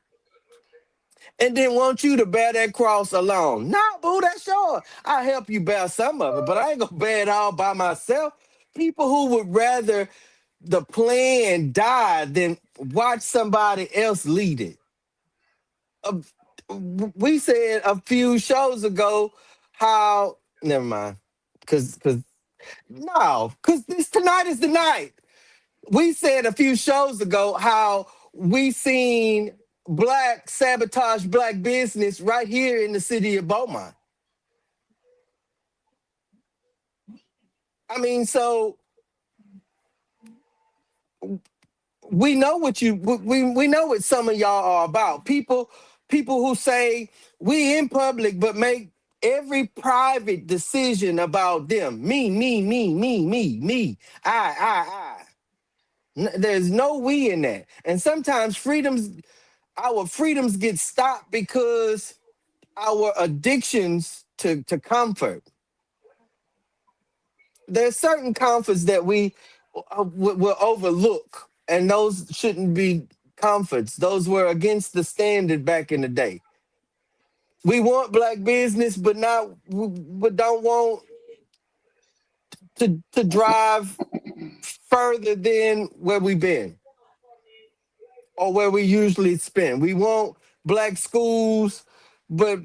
and then want you to bear that cross alone. Nah, boo, that's yours. I'll help you bear some of it, but I ain't gonna bear it all by myself. People who would rather the plan die than watch somebody else lead it. Uh, we said a few shows ago how never mind. Cause no, cause this tonight is the night. We said a few shows ago how we seen black sabotage black business right here in the city of Beaumont. I mean, so we know what we know what some of y'all are about. People who say we in public but make every private decision about them. Me. I. There's no we in that. And sometimes our freedoms get stopped because our addictions to comfort. There's certain comforts that we will overlook, and those shouldn't be comforts. Those were against the standard back in the day. We want black business, but don't want to drive further than where we've been or where we usually spend. We want black schools, but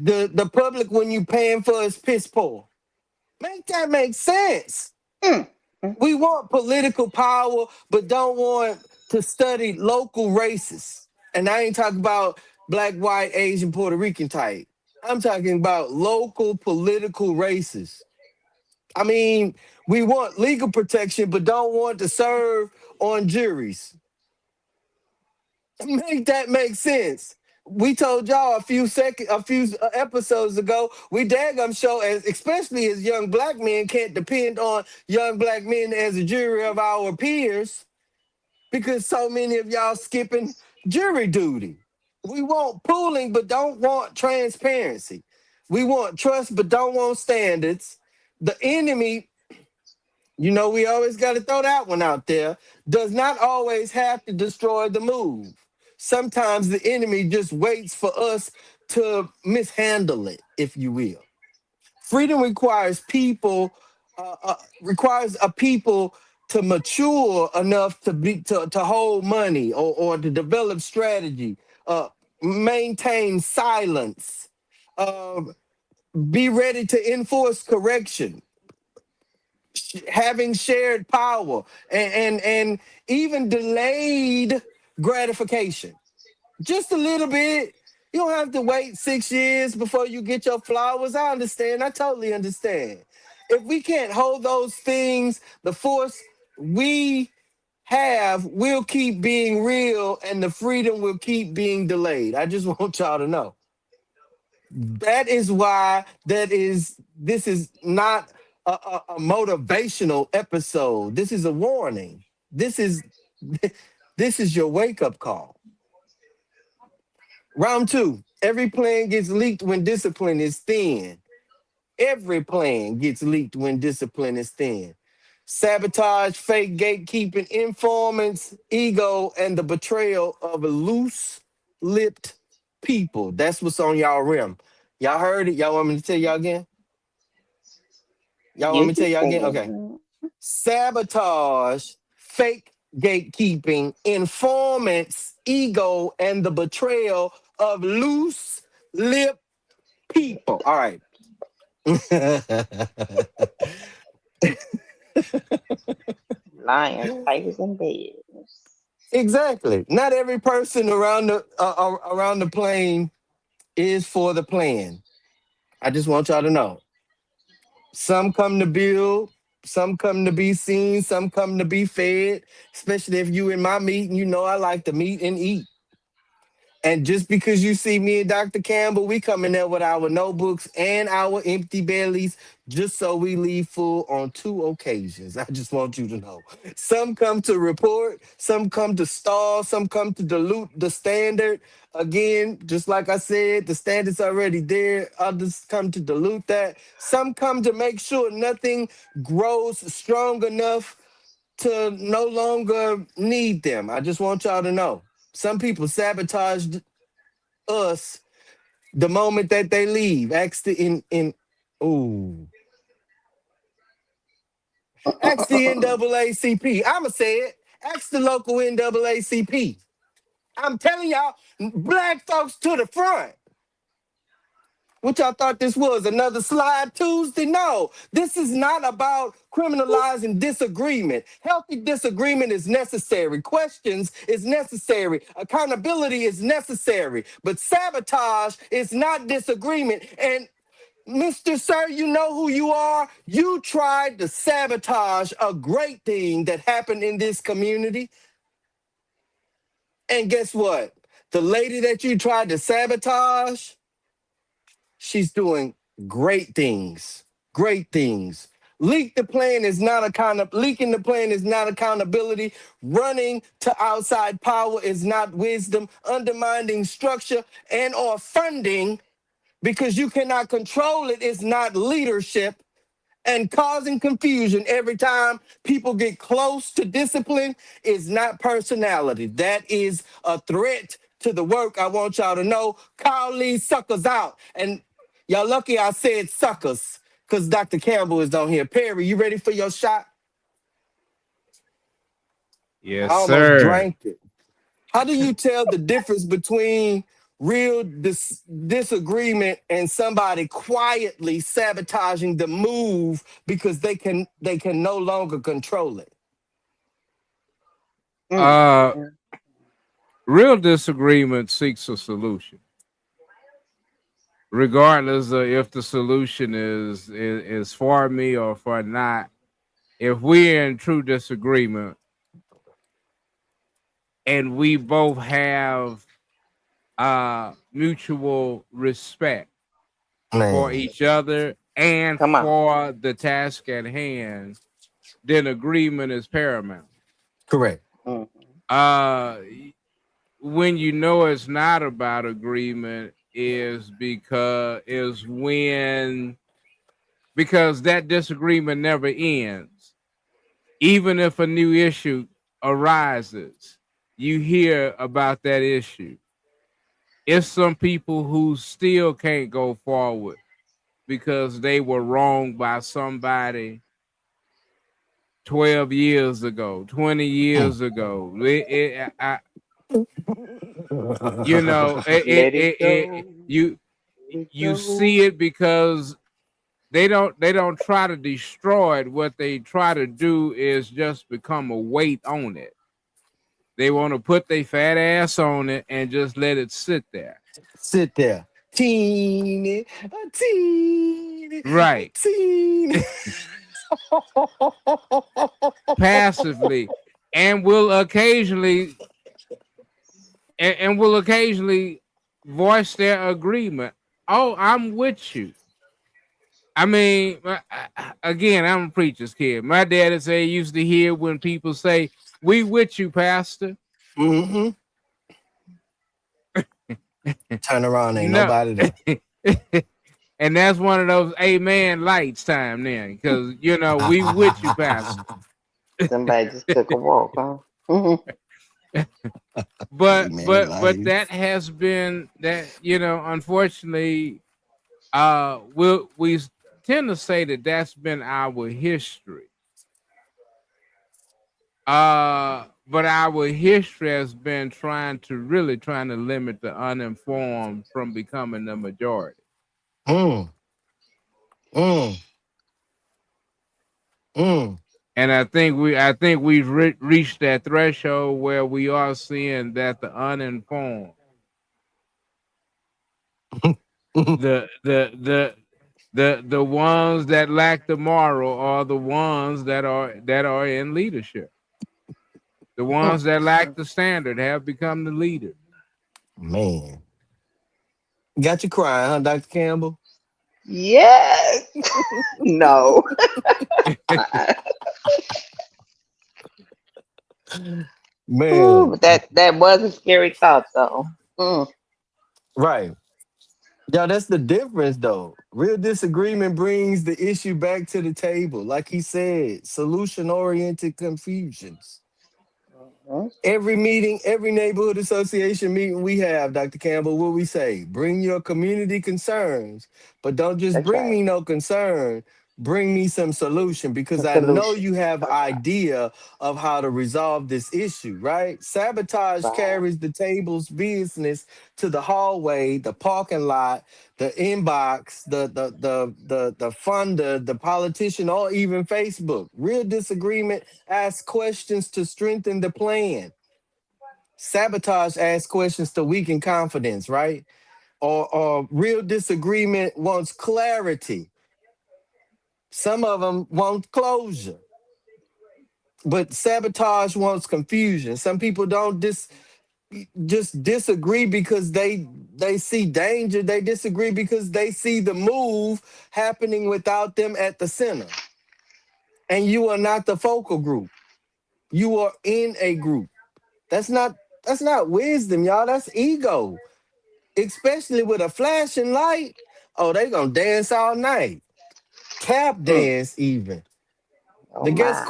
the public when you paying for is piss poor. Make that make sense. Mm, mm. We want political power, but don't want to study local races. And I ain't talking about black, white, Asian, Puerto Rican type. I'm talking about local political races. I mean, we want legal protection, but don't want to serve on juries. Make that make sense. We told y'all a few episodes ago, we daggum show, as especially as young black men, can't depend on young black men as a jury of our peers because so many of y'all skipping jury duty. We want pooling, but don't want transparency. We want trust, but don't want standards. The enemy, we always got to throw that one out there, does not always have to destroy the move. Sometimes the enemy just waits for us to mishandle it, if you will. Freedom requires a people to mature enough to hold money or to develop strategy, uh, maintain silence, uh, be ready to enforce correction, having shared power, and even delayed gratification. Just a little bit. You don't have to wait 6 years before you get your flowers. I understand. I totally understand. If we can't hold those things, the force we have will keep being real and the freedom will keep being delayed. I just want y'all to know. That is why this is not a motivational episode. This is a warning. This is this is your wake-up call. Round two. Every plan gets leaked when discipline is thin. Every plan gets leaked when discipline is thin. Sabotage, fake gatekeeping, informants, ego, and the betrayal of loose-lipped people. That's what's on y'all rim. Y'all heard it? Y'all want me to tell y'all again? Y'all want You me to tell can y'all say again? Okay. it. Sabotage, fake gatekeeping, informants, ego, and the betrayal of loose-lipped people. All right. Lions, tigers, and bears. Exactly. Not every person around the plane is for the plan. I just want y'all to know. Some come to build, some come to be seen, some come to be fed. Especially if you in my meeting, I like to meet and eat. And just because you see me and Dr. Campbell, we come in there with our notebooks and our empty bellies, just so we leave full on two occasions. I just want you to know. Some come to report, some come to stall, some come to dilute the standard. Again, just like I said, the standard's already there. Others come to dilute that. Some come to make sure nothing grows strong enough to no longer need them. I just want y'all to know. Some people sabotaged us the moment that they leave. Ask the ooh. Ask the NAACP. I'ma say it. Ask the local NAACP. I'm telling y'all, black folks to the front. What y'all thought this was? Another slide Tuesday? No, this is not about criminalizing disagreement. Healthy disagreement is necessary. Questions is necessary. Accountability is necessary. But sabotage is not disagreement. And Mr. Sir, you know who you are? You tried to sabotage a great thing that happened in this community. And guess what? The lady that you tried to sabotage, she's doing great things. Great things. Leaking the plan is not accountability. Running to outside power is not wisdom. Undermining structure and or funding because you cannot control it is not leadership. And causing confusion every time people get close to discipline is not personality. That is a threat to the work. I want y'all to know. Call these suckers out. And y'all lucky I said suckers because Dr. Campbell is on here. Perry, you ready for your shot? I Yes, almost sir. drank it. How do you tell the difference between real disagreement and somebody quietly sabotaging the move because they can no longer control it? Mm. Uh, Mm. real disagreement seeks a solution, regardless of if the solution is for me or for not. If we're in true disagreement and we both have mutual respect for Man, each other and Come on. for the task at hand, then agreement is paramount. correct. Mm. Uh, when you know it's not about agreement is when because that disagreement never ends. Even if a new issue arises, you hear about that issue. It's some people who still can't go forward because they were wronged by somebody 12 years ago, 20 Mm. years ago. You know, Let it go. Let it you see go. it because they don't try to destroy it. What they try to do is just become a weight on it. They want to put their fat ass on it and just let it sit there. Sit there. A Right. teeny. Passively. And will occasionally and will occasionally voice their agreement. Oh, I'm with you. I mean, again, I'm a preacher's kid. My daddy say he used to hear when people say, "We with you, Pastor." Hmm. Turn around, ain't No, nobody there. and that's one of those amen lights time then, because we with you, Pastor. Somebody just took a walk, huh? Mhm. but Amen. but Lights. that has been that unfortunately, we tend to say that that's been our history. But our history has been trying to limit the uninformed from becoming the majority. Mm, mm, mm. And I think we've reached that threshold where we are seeing that the uninformed, the the the the ones that lack the moral are the ones that are in leadership. The ones that lack the standard have become the leaders. Man, got you crying, huh, Dr. Campbell? Yes. No. Ooh, Man, but that was a scary thought, though. Mm. right. Yeah, that's the difference, though. Real disagreement brings the issue back to the table. Like he said, solution oriented confusions. Mhm. Every meeting, every neighborhood association meeting we have, Dr. Campbell, what we say, bring your community concerns, but don't just That's bring right. me no concern, bring me some solution A because I know solution. you have That's idea of how to resolve this issue, right? Sabotage right. carries the table's business to the hallway, the parking lot, the inbox, the funder, the politician, or even Facebook. Real disagreement asks questions to strengthen the plan. Sabotage asks questions to weaken confidence, right? Or real disagreement wants clarity. Some of them want closure, but sabotage wants confusion. Some people don't just disagree because they see danger. They disagree because they see the move happening without them at the center. And you are not the focal group. You are in a group. That's not that's not wisdom, y'all. That's ego. Especially with a flashing light. Oh, they gonna dance all night. Tap Mm. dance even. Oh The my.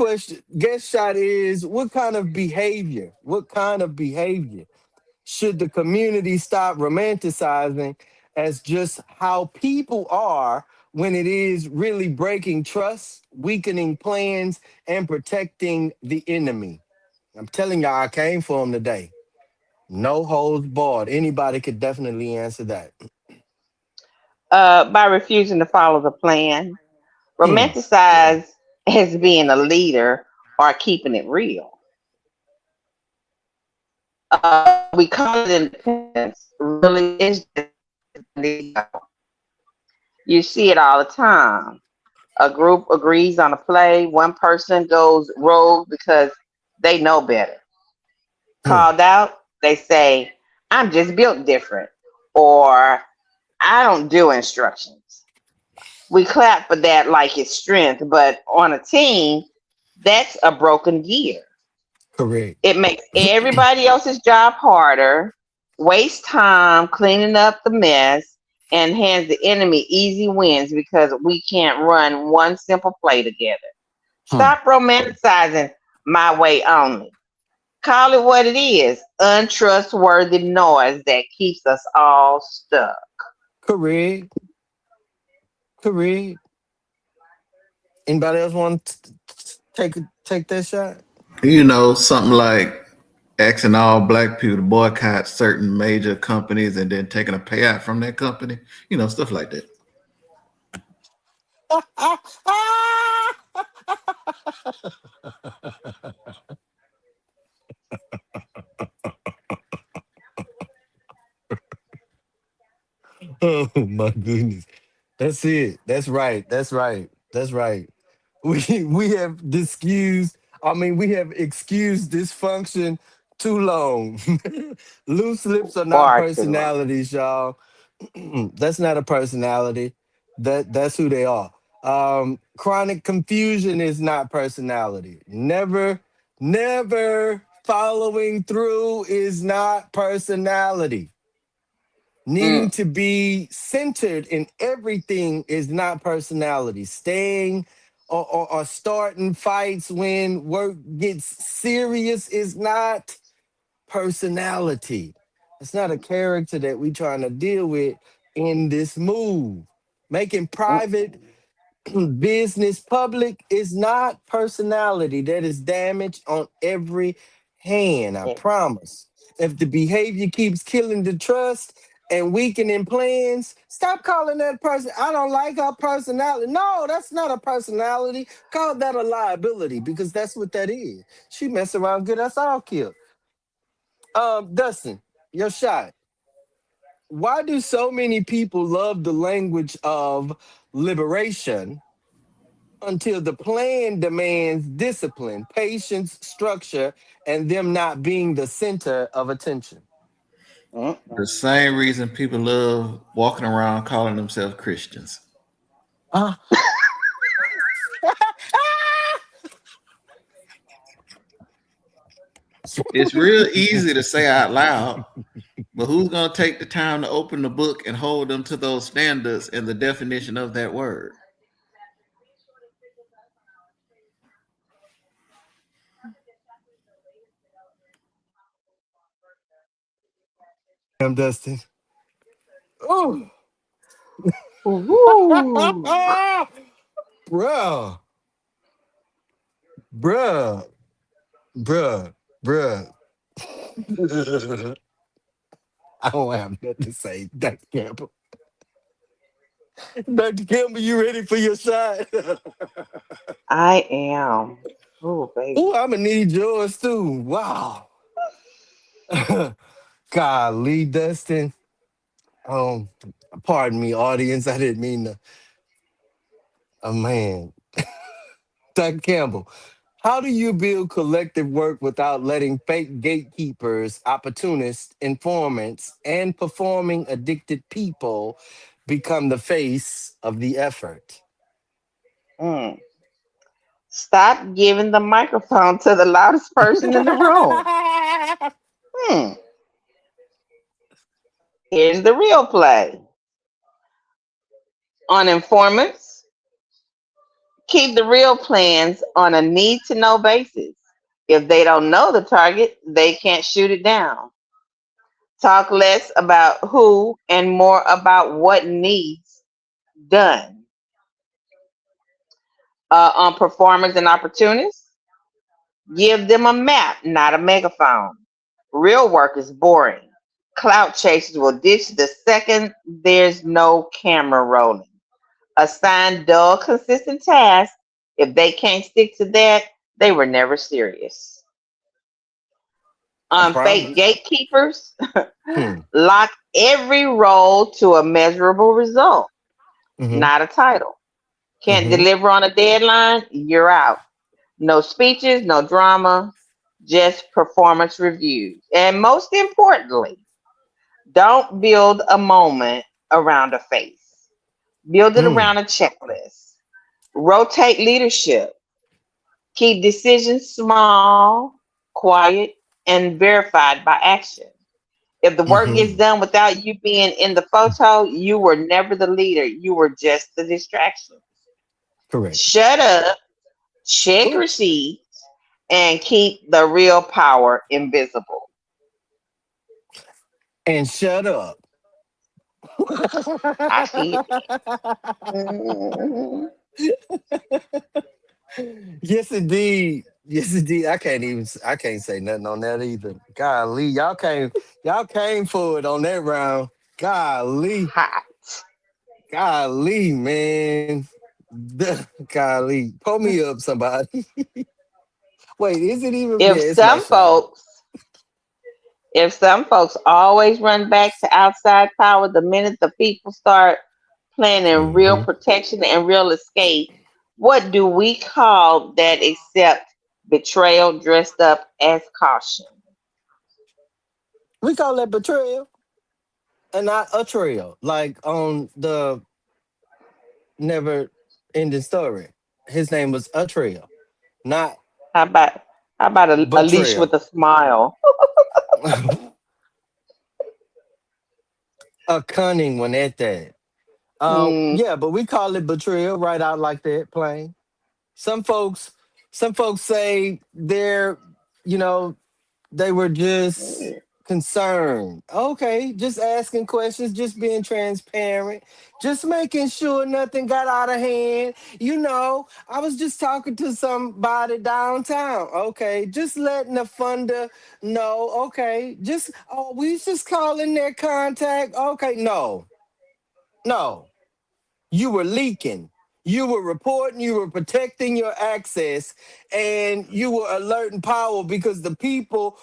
guest shot is what kind of behavior? What kind of behavior should the community stop romanticizing as just how people are when it is really breaking trust, weakening plans, and protecting the enemy? I'm telling y'all, I came for them today. No holds barred. Anybody could definitely answer that. By refusing to follow the plan, Mm, romanticize as being a leader or keeping it real. We call it independence. Really is just ego. You see it all the time. A group agrees on a play. One person goes rogue because they know better. mm, Called out, they say, I'm just built different, or I don't do instructions. We clap for that like it's strength, but on a team, that's a broken gear. correct. It makes everybody else's job harder, wastes time cleaning up the mess, and hands the enemy easy wins because we can't run one simple play together. Hmm. Stop romanticizing my way only. Call it what it is, untrustworthy noise that keeps us all stuck. Correct. Correct. Anybody else want to take that shot? Something like asking all black people to boycott certain major companies and then taking a payout from that company. Stuff like that. Oh my goodness. That's it. That's right. That's right. That's right. We have excused, I mean, we have excused dysfunction too long. Loose lips are not Far too long. personalities, y'all. That's not a personality. That's who they are. Chronic confusion is not personality. Never following through is not personality. Needing Mm, to be centered in everything is not personality. Staying or starting fights when work gets serious is not personality. It's not a character that we trying to deal with in this move. Making mm, private business public is not personality. That is damage on every hand, I mm. promise. If the behavior keeps killing the trust and weakening plans, stop calling that person. I don't like her personality. No, that's not a personality. Call that a liability because that's what that is. She mess around, get us all killed. Dustin, your shot. Why do so many people love the language of liberation until the plan demands discipline, patience, structure, and them not being the center of attention? The Mm-mm. same reason people love walking around calling themselves Christians. Uh, It's real easy to say out loud, but who's going to take the time to open the book and hold them to those standards and the definition of that word? I'm Dustin. Oh, Woo. bruh, bruh, bruh, bruh. I don't have nothing to say. Dr. Campbell. Dr. Campbell, you ready for your shot? I am. Oh, baby. Oh, I'm gonna need yours too. Wow. Golly, Dustin. Um, pardon me, audience. I didn't mean to. Oh man, Dr. Campbell. How do you build collective work without letting fake gatekeepers, opportunists, informants, and performing addicted people become the face of the effort? Mm. Stop giving the microphone to the loudest person in the room. Hmm. Here's the real play. On informants, keep the real plans on a need to know basis. If they don't know the target, they can't shoot it down. Talk less about who and more about what needs done. On performers and opportunists, Give them a map, not a megaphone. Real work is boring. Clout chasers will ditch the second there's no camera rolling. Assign dull, consistent tasks. If they can't stick to that, they were never serious. I Fake promise. gatekeepers, Hmm. lock every role to a measurable result, Mm-hmm. not a title. Can't Mm-hmm. deliver on a deadline, you're out. No speeches, no drama, just performance reviews. And most importantly, don't build a moment around a face. Build it Mm. around a checklist. Rotate leadership. Keep decisions small, quiet, and verified by action. If the work gets Mm-hmm. done without you being in the photo, you were never the leader. You were just the distraction. Correct. Shut up, check Ooh. receipts, and keep the real power invisible. And shut up. I see it. Mhm. Yes, indeed. Yes, indeed. I can't say nothing on that either. Golly, y'all came for it on that round. Golly, Hot. golly, man. Golly. Pull me up, somebody. Wait, is it even? Yeah, If it's my some shot. folks, if some folks always run back to outside power the minute the people start planning real Hmm. protection and real escape, what do we call that except betrayal dressed up as caution? We call that betrayal and not a trail, like on the never ending story. His name was a trail, not How about a leash with betrayal. a smile? A cunning one at that. Mm, Yeah, but we call it betrayal right out like that, plain. Some folks, some folks say they're, you know, they were just concerned. Okay, just asking questions, just being transparent, just making sure nothing got out of hand. I was just talking to somebody downtown. Okay, just letting the funder know. Okay, we just calling their contact. Okay, no. You were leaking. You were reporting, you were protecting your access, and you were alerting power because the people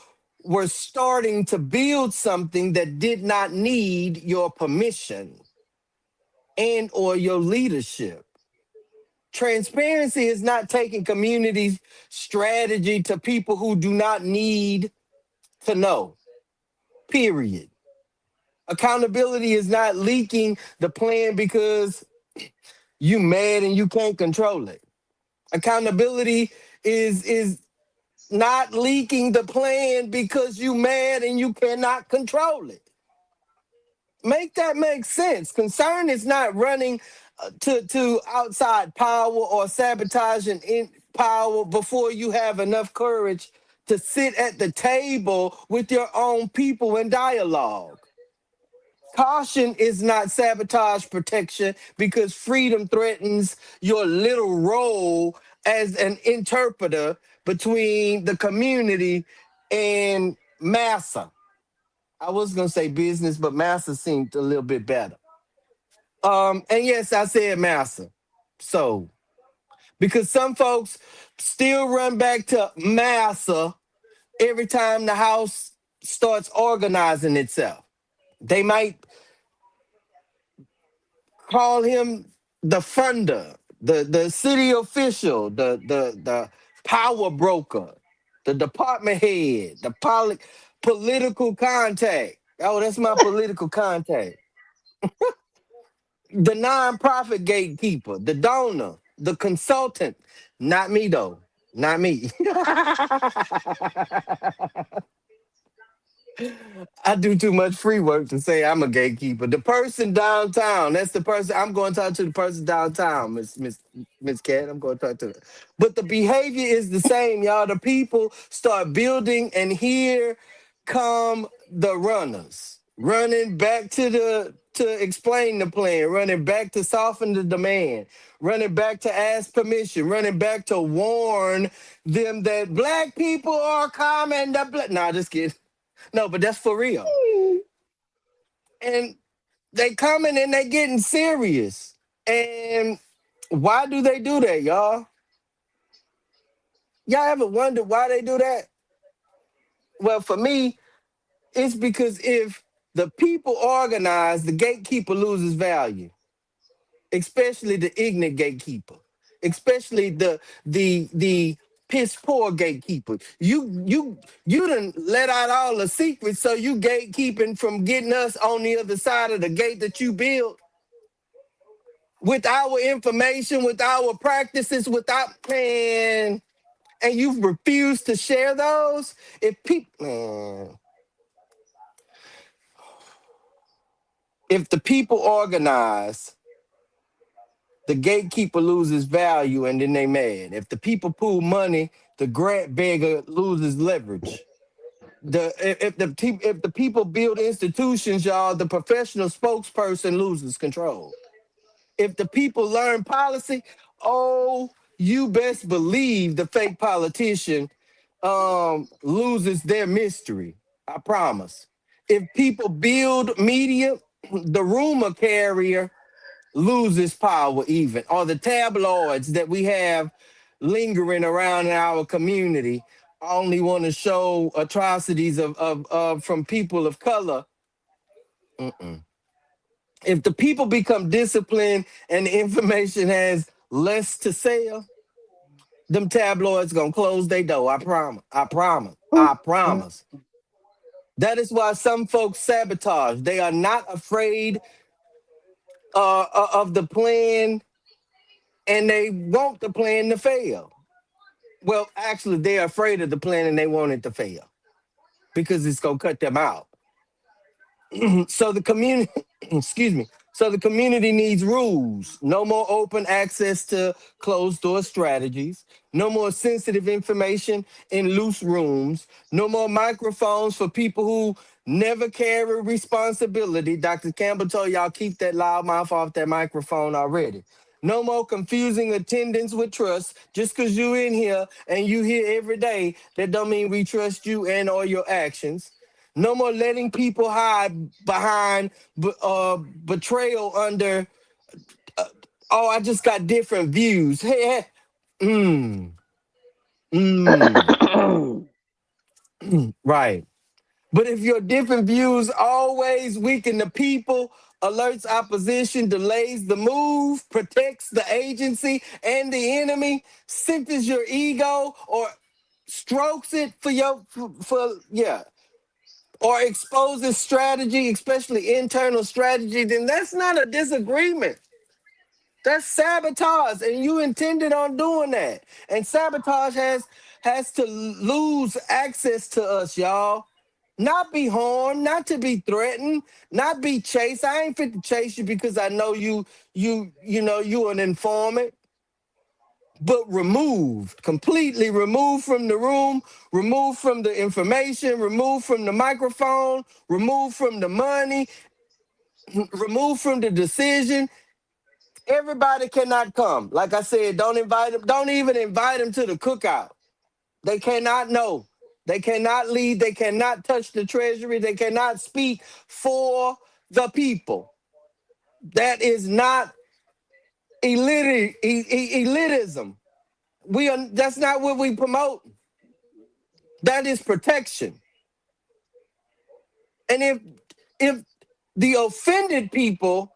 were starting to build something that did not need your permission and or your leadership. Transparency is not taking community strategy to people who do not need to know. Period. Accountability is not leaking the plan because you mad and you can't control it. Accountability is not leaking the plan because you mad and you cannot control it. Make that make sense. Concern is not running to outside power or sabotaging in power before you have enough courage to sit at the table with your own people in dialogue. Caution is not sabotage protection because freedom threatens your little role as an interpreter between the community and massa. I was gonna say business, but massa seemed a little bit better. And yes, I said massa. So because some folks still run back to massa every time the house starts organizing itself. They might call him the funder, the city official, the power broker, the department head, political contact. Oh, that's my political contact. The nonprofit gatekeeper, the donor, the consultant. Not me though. Not me. I do too much free work to say I'm a gatekeeper. The person downtown, that's the person I'm going to talk to. The person downtown, Miss Cat. I'm going to talk to her. But the behavior is the same, y'all. The people start building, and here come the runners. running back to explain the plan, running back to soften the demand, running back to ask permission, running back to warn them that black people are coming. Nah, just kidding. No, but that's for real. And they coming and they getting serious. And why do they do that, y'all? Y'all ever wonder why they do that? Well, for me, it's because if the people organize, the gatekeeper loses value, especially the ignorant gatekeeper, especially the piss poor gatekeeper. You done let out all the secrets, so you gatekeeping from getting us on the other side of the gate that you built with our information, with our practices, without man, and you refuse to share those. If people, man, if the people organize, the gatekeeper loses value and then they mad. If the people pool money, the grant beggar loses leverage. If the people build institutions, y'all, the professional spokesperson loses control. If the people learn policy, oh, you best believe the fake politician loses their mystery. I promise. If people build media, the rumor carrier loses power even, or the tabloids that we have lingering around in our community only want to show atrocities of from people of color. Mm-mm. If the people become disciplined and the information has less to sell, them tabloids gonna close their door. I promise. I promise. I promise. That is why some folks sabotage. They are not afraid of the plan, and they want the plan to fail. Well, actually, they're afraid of the plan and they want it to fail because it's gonna cut them out. So the community, excuse me. So the community needs rules. No more open access to closed door strategies. No more sensitive information in loose rooms. No more microphones for people who never carry responsibility. Dr. Campbell told y'all keep that loud mouth off that microphone already. No more confusing attendance with trust. Just because you in here and you here every day, that don't mean we trust you and or your actions. No more letting people hide behind betrayal under, uh, oh, I just got different views. Hey, hey, mm, right. But if your different views always weaken the people, alerts opposition, delays the move, protects the agency and the enemy, centers your ego, or strokes it for yeah, or exposes strategy, especially internal strategy, then that's not a disagreement. That's sabotage, and you intended on doing that. And sabotage has to lose access to us, y'all. Not be harmed, not to be threatened, not be chased. I ain't fit to chase you because I know you an informant, but removed, completely removed from the room, removed from the information, removed from the microphone, removed from the money, removed from the decision. Everybody cannot come. Like I said, don't invite them. Don't even invite them to the cookout. They cannot know. They cannot lead. They cannot touch the treasury. They cannot speak for the people. That is not elitism. We are. That's not what we promote. That is protection. And if the offended people,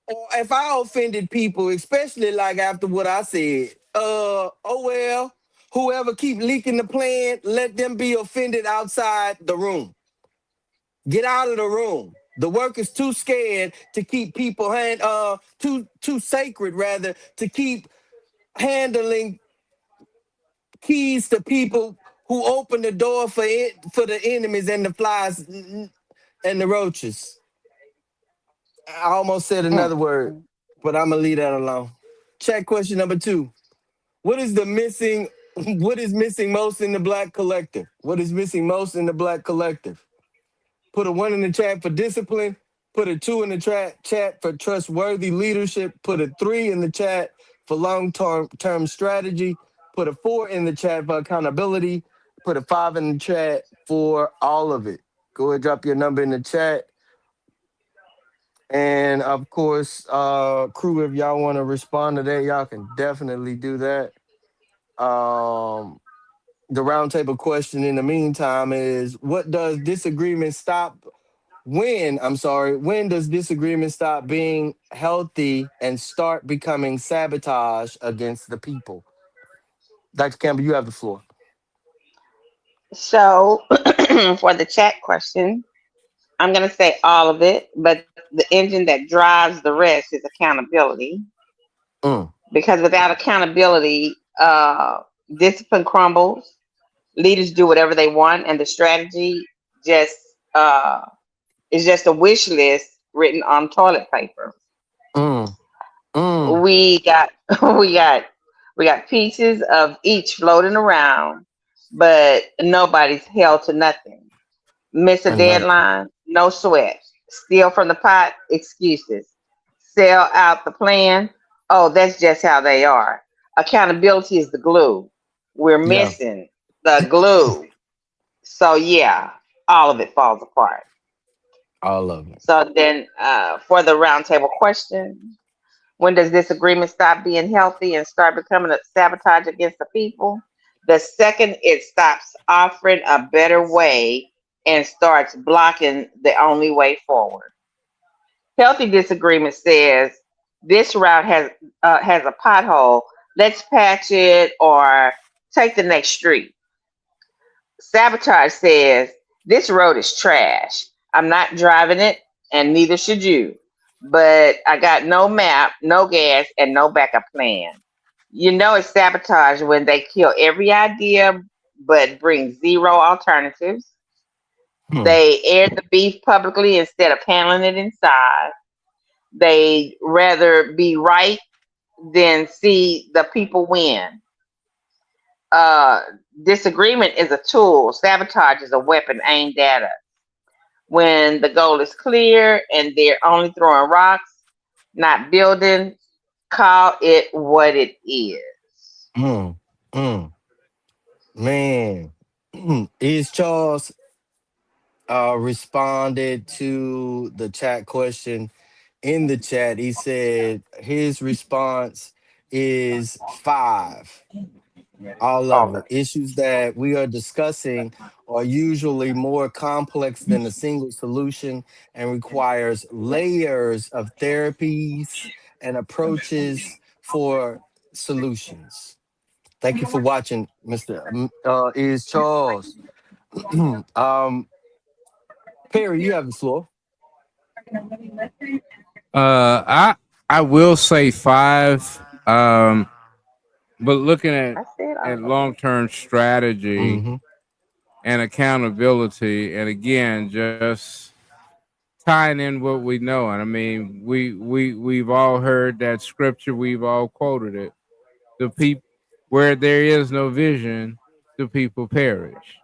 or if I offended people, especially like after what I said, oh well, whoever keep leaking the plan, let them be offended outside the room. Get out of the room. The work is too scared to keep people too sacred rather to keep handling keys to people who open the door for the enemies and the flies and the roaches. I almost said another word, but I'm gonna leave that alone. Check question number 2. What is the missing? What is missing most in the black collective? What is missing most in the black collective? Put a one in the chat for discipline. Put a two in the chat for trustworthy leadership. Put a three in the chat for long term strategy. Put a four in the chat for accountability. Put a five in the chat for all of it. Go ahead, drop your number in the chat. And of course, crew, if y'all want to respond to that, y'all can definitely do that. Um, the roundtable question in the meantime is what does disagreement stop when I'm sorry, when does disagreement stop being healthy and start becoming sabotage against the people? Dr. Campbell, you have the floor. So, for the chat question, I'm going to say all of it, but the engine that drives the rest is accountability. Mm, Because without accountability, discipline crumbles, leaders do whatever they want, and the strategy just uh, is just a wish list written on toilet paper. mm, mm, We got we got we got pieces of each floating around, but nobody's held to nothing. Miss a and nothing. deadline, no sweat. Steal from the pot, excuses. Sell out the plan, oh, that's just how they are. Accountability is the glue. We're Yeah, missing the glue. So, yeah, all of it falls apart. all of it. So, then for the roundtable question, when does disagreement stop being healthy and start becoming a sabotage against the people? The second it stops offering a better way and starts blocking the only way forward. Healthy disagreement says this route has a pothole. Let's patch it or take the next street. Sabotage says this road is trash. I'm not driving it, and neither should you. But I got no map, no gas, and no backup plan. You know it's sabotage when they kill every idea but bring zero alternatives. Hmm, They air the beef publicly instead of handling it inside. They rather be right than see the people win. Uh, Disagreement is a tool. Sabotage is a weapon aimed at us. When the goal is clear and they're only throwing rocks, not building, call it what it is. mm, mm. Man, is Charles responded to the chat question in the chat. He said his response is five. All of Okay. it. Issues that we are discussing are usually more complex than a single solution and requires layers of therapies and approaches for solutions. Thank you for watching, Mr. Is Charles. Perry, you have the floor. I will say five. But looking I said at all of long it. term strategy Mm-hmm. and accountability, and again, just tying in what we know. And I mean, we've all heard that scripture. We've all quoted it. The people where there is no vision, the people perish.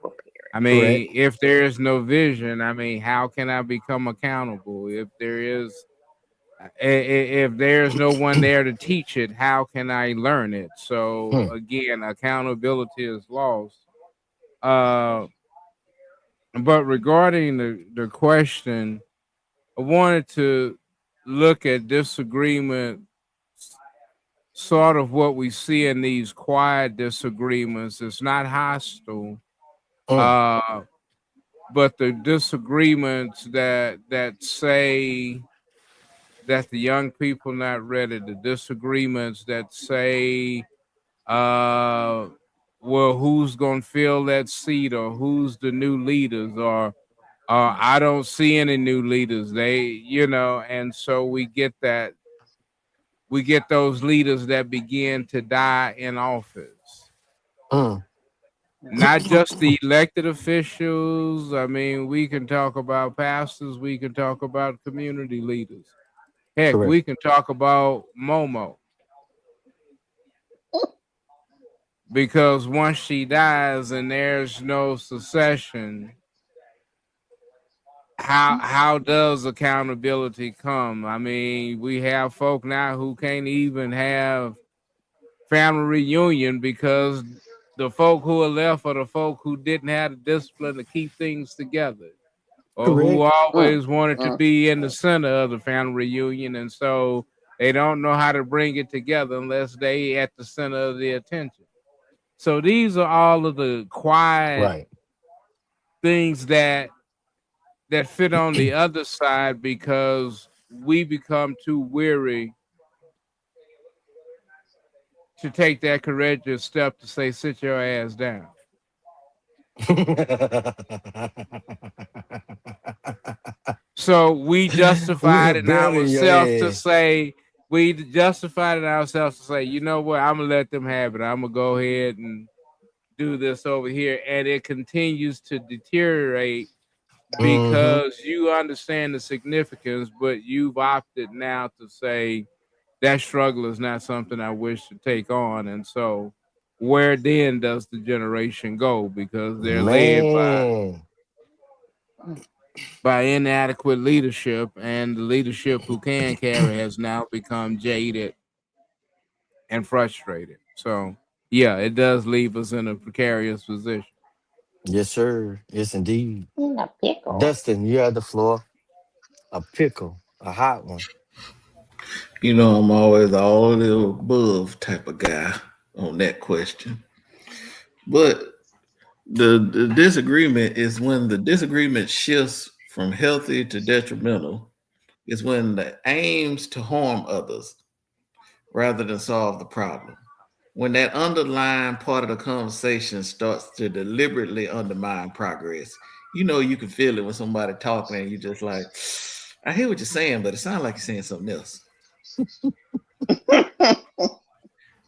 I Correct. mean, if there is no vision, I mean, how can I become accountable? If there's no one there to teach it, how can I learn it? So Hmm. again, accountability is lost. Uh, but regarding the question, I wanted to look at disagreement, sort of what we see in these quiet disagreements. It's not hostile, Mm, uh, but the disagreements that say that the young people not ready, the disagreements that say, uh, well, who's gonna fill that seat, or who's the new leaders, or I don't see any new leaders. And so we get those leaders that begin to die in office. mm. Not just the elected officials. I mean, we can talk about pastors, we can talk about community leaders. Heck, Correct. we can talk about Momo, because once she dies and there's no succession, how does accountability come? I mean, we have folk now who can't even have family reunion because the folk who are left are the folk who didn't have the discipline to keep things together, or who Correct. Mm, always wanted to mm, be in the mm. center of the family reunion, and so they don't know how to bring it together unless they at the center of the attention. So these are all of the quiet Right. things that fit on the other side because we become too weary to take that courageous step to say, sit your ass down. So we We're justified in building your ourselves to ass. say, we justified in ourselves to say, you know what, I'm gonna let them have it. I'm gonna go ahead and do this over here. And it continues to deteriorate Mm-hmm. because you understand the significance, but you've opted now to say that struggle is not something I wish to take on. And so where then does the generation go? Because they're led Man. by inadequate leadership, and the leadership who can carry has now become jaded and frustrated. So yeah, it does leave us in a precarious position. Yes, sir. Yes, indeed. In a pickle. Dustin, you had the floor. A pickle, a hot one. You know, I'm always all of the above type of guy on that question. But the disagreement is when the disagreement shifts from healthy to detrimental, is when the aims to harm others rather than solve the problem. When that underlying part of the conversation starts to deliberately undermine progress, you know you can feel it when somebody talking and you just like, I hear what you're saying, but it sounds like you're saying something else.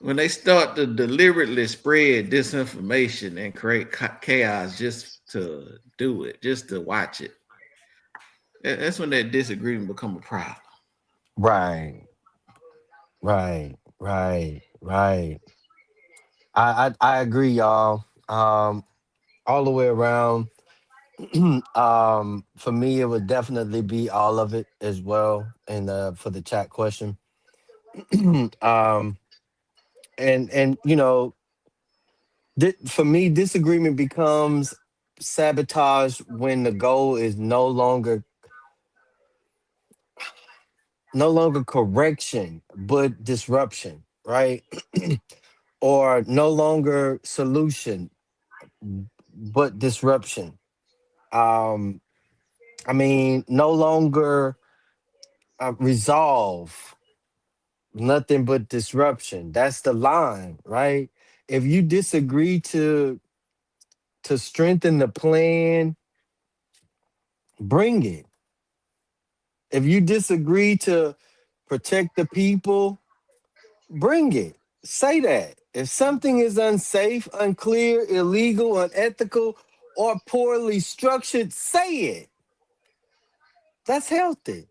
When they start to deliberately spread disinformation and create chaos just to do it, just to watch it, that's when that disagreement become a problem. Right, right. I agree, y'all. All the way around. For me, it would definitely be all of it as well. And for the chat question, um, and for me, disagreement becomes sabotage when the goal is no longer correction but disruption, right? Or no longer solution but disruption. um I mean, no longer resolve, nothing but disruption. That's the line, right? If you disagree to strengthen the plan, bring it. If you disagree to protect the people, bring it. Say that. If something is unsafe, unclear, illegal, unethical, or poorly structured, say it. That's healthy.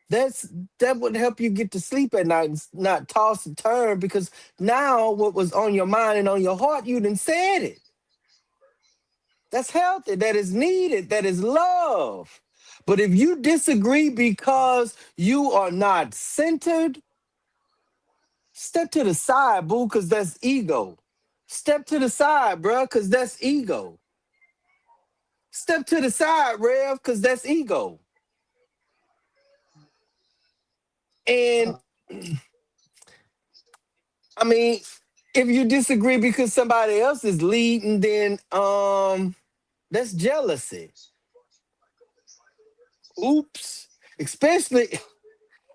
That's that would help you get to sleep at night and not toss and turn, because now what was on your mind and on your heart, you done said it. That's healthy. That is needed. That is love. But if you disagree because you are not centered, step to the side, boo, because that's ego. Step to the side, bruh, because that's ego. Step to the side, Rev, because that's ego. And I mean, if you disagree because somebody else is leading, then that's jealousy. Oops. Especially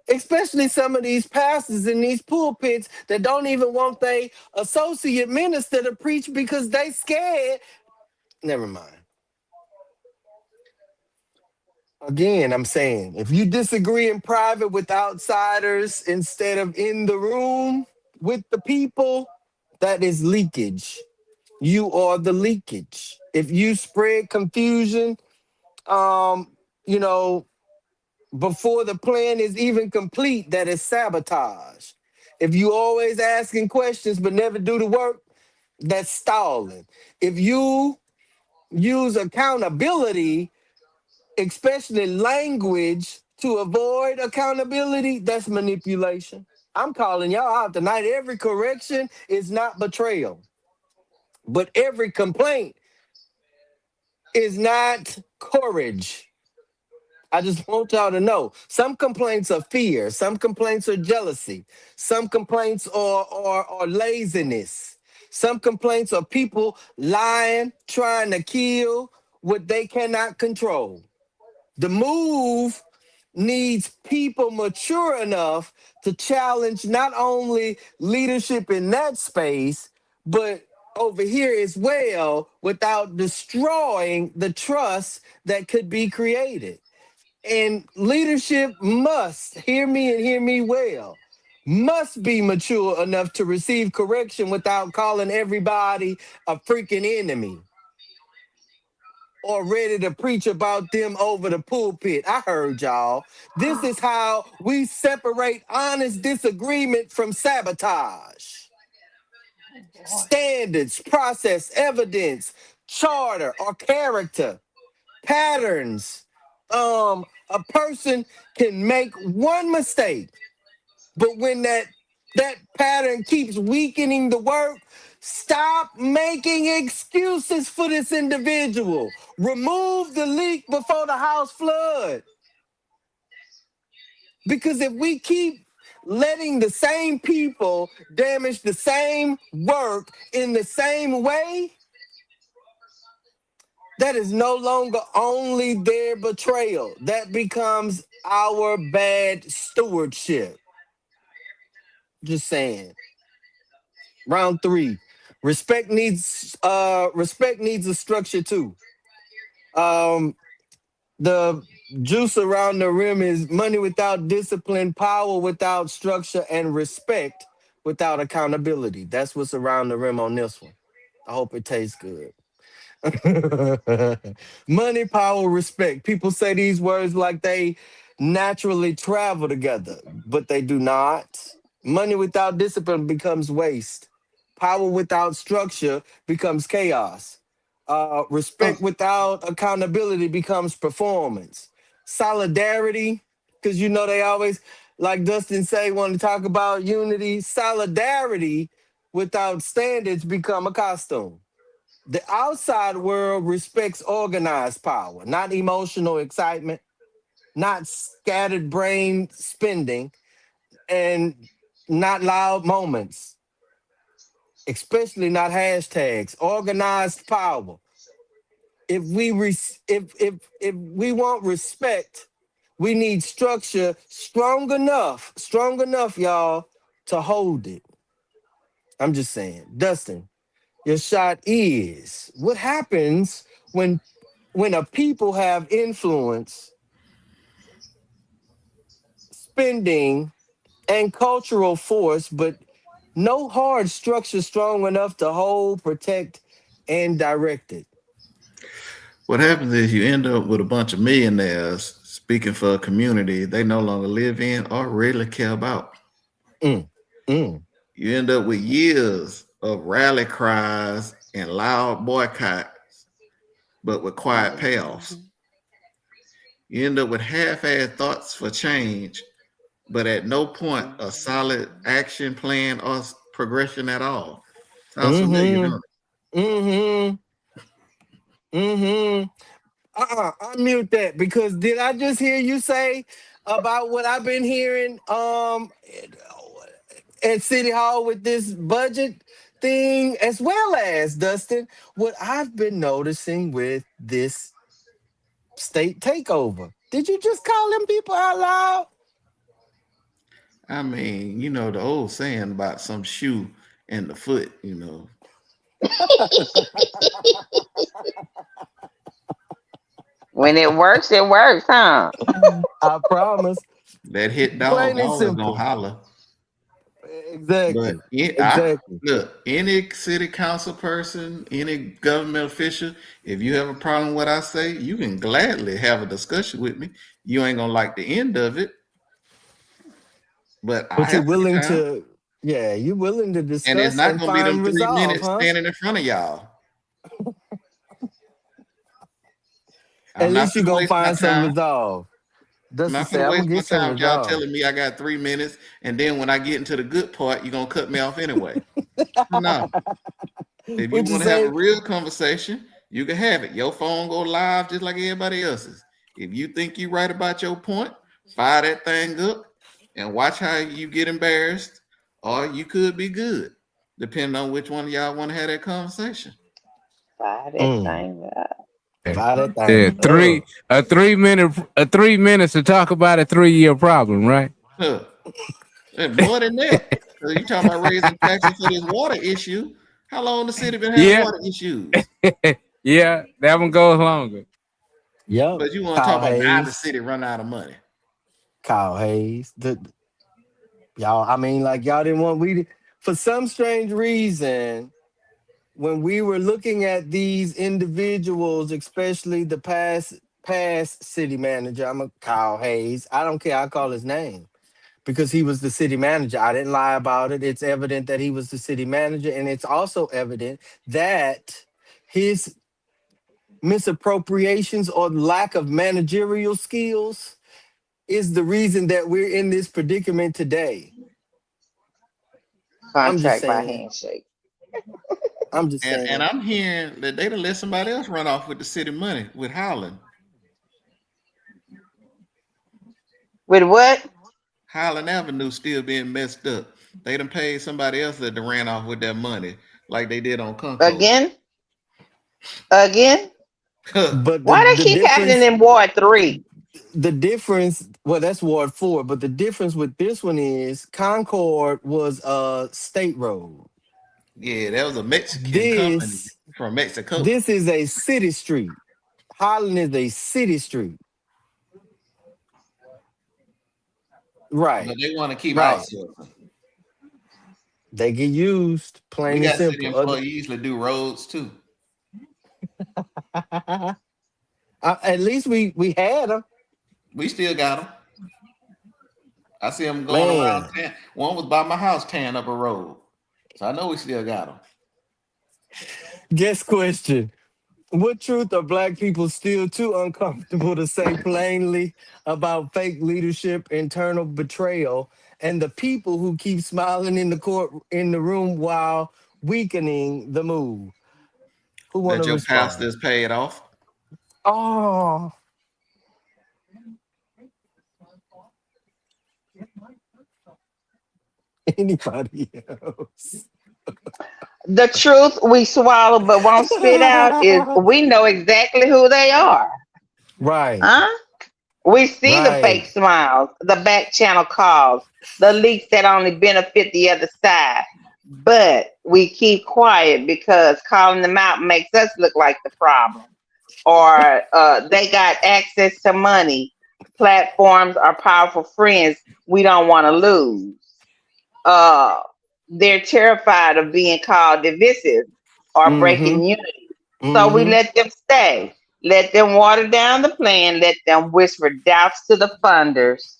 especially some of these pastors in these pulpits that don't even want their associate minister to preach because they scared. Never mind. Again, I'm saying, if you disagree in private with outsiders instead of in the room with the people, that is leakage. You are the leakage. If you spread confusion, um, you know, before the plan is even complete, that is sabotage. If you always asking questions but never do the work, that's stalling. If you use accountability especially language to avoid accountability, that's manipulation. I'm calling y'all out tonight. Every correction is not betrayal, but every complaint is not courage. I just want y'all to know some complaints are fear, some complaints are jealousy, some complaints are laziness, some complaints are people lying, trying to kill what they cannot control. The move needs people mature enough to challenge not only leadership in that space, but over here as well without destroying the trust that could be created. And leadership must, hear me and hear me well, must be mature enough to receive correction without calling everybody a freaking enemy or ready to preach about them over the pulpit. I heard y'all. This is how we separate honest disagreement from sabotage. Standards, process, evidence, charter, or character, patterns. A person can make one mistake, but when that pattern keeps weakening the work, stop making excuses for this individual. Remove the leak before the house flood. Because if we keep letting the same people damage the same work in the same way, that is no longer only their betrayal. That becomes our bad stewardship. Just saying. Round three. Respect needs a structure too. Um the juice around the rim is money without discipline, power without structure, and respect without accountability. That's what's around the rim on this one. I hope it tastes good. Money, power, respect. People say these words like they naturally travel together, but they do not. Money without discipline becomes waste. Power without structure becomes chaos. Respect Oh, without accountability becomes performance. Solidarity, because you know they always, like Dustin say, want to talk about unity. Solidarity without standards become a costume. The outside world respects organized power, not emotional excitement, not scattered brain spending, and not loud moments, especially not hashtags. Organized power. If we want respect, we need structure strong enough, y'all, to hold it. I'm just saying, Dustin, your shot is what happens when a people have influence, spending, and cultural force, but no hard structure strong enough to hold, protect, and direct it. what happens is you end up with a bunch of millionaires speaking for a community they no longer live in or really care about. Mm, mm, You end up with years of rally cries and loud boycotts, but with quiet payoffs. You end up with half-assed thoughts for change, but at no point a solid action plan or progression at all. Sounds familiar, mm-hmm, don't mm-hmm, mm-hmm. Unmute that because did I just hear you say about what I've been hearing at City Hall with this budget thing, as well as Dustin, what I've been noticing with this state takeover. Did you just call them people out loud? it? I mean, you know the old saying about some shoe and the foot, you know. When it works, huh? I promise. That hit dog Plain and always gonna simple. holler. Exactly. Exactly. Look, any city council person, any government official, if you have a problem with what I say, you can gladly have a discussion with me. You ain't gonna like the end of it, but I But you're have some willing time. to, yeah, you're willing to And it's discuss not and gonna be them find three resolve, minutes huh? standing in front of y'all. At I'm not least you gonna gonna waste my find some time. resolve. I'm Dusty not say, gonna I'm gonna waste my get some time with y'all resolve. telling me I got 3 minutes, and then when I get into the good part, you're gonna cut me off anyway. No. If you What you want to have a say? real conversation, you can have it. Your phone go live just like everybody else's. If you think you right about your point, fire that thing up and watch how you get embarrassed, or you could be good, depending on which one of y'all want to have that conversation. Fire that Mm, thing up. fire that Yeah, thing up. a 3 minutes to talk about a 3 year problem, right? Huh. And more than that, so you talking about raising taxes for this water issue. How long the city been having Yeah, water issues? yeah, that one goes longer. Yep. But you want to talk Kyle about now the Hayes. city run out of money. Kyle Hayes. Y'all, I mean, like y'all didn't want for some strange reason, when we were looking at these individuals, especially the past city manager, I'm a Kyle Hayes. I don't care. I call his name because he was the city manager. I didn't lie about it. It's evident that he was the city manager, and it's also evident that his misappropriations or lack of managerial skills is the reason that we're in this predicament today. I'm just Contract by saying. handshake. I'm just And saying. I'm hearing that they done let somebody else run off with the city money with Howland. With what? Highland Avenue still being messed up. They done paid somebody else that done ran off with their money, like they did on Concord. Again? Again? But Why they keep happening in Ward 3? the difference, well, that's Ward 4, but the difference with this one is Concord was a state road. Yeah, that was a Mexican company This from Mexico, this is a city street. Holland is a city street. but Right. they want to keep Right. outsourcing. They get used, We plain and got city simple. Other employees that do roads too. at least we had them. We still got them. I see them going around Man, town. One was by my house tearing up a road, so I know we still got them. guess question. What truth are black people still too uncomfortable to say plainly about fake leadership, internal betrayal, and the people who keep smiling in the court in the room while weakening the move? Who want That to your respond? pastor's paid off. Oh, anybody else? The truth we swallow but won't spit out is we know exactly who they are. Right, Huh? We see the right. fake smiles, the back channel calls, the leaks that only benefit the other side. But we keep quiet because calling them out makes us look like the problem. Or they got access to money, platforms, or powerful friends we don't want to lose. Uh, they're terrified of being called divisive or Mm-hmm. breaking unity. So we Mm-hmm. let them stay. Let them water down the plan. Let them whisper doubts to the funders.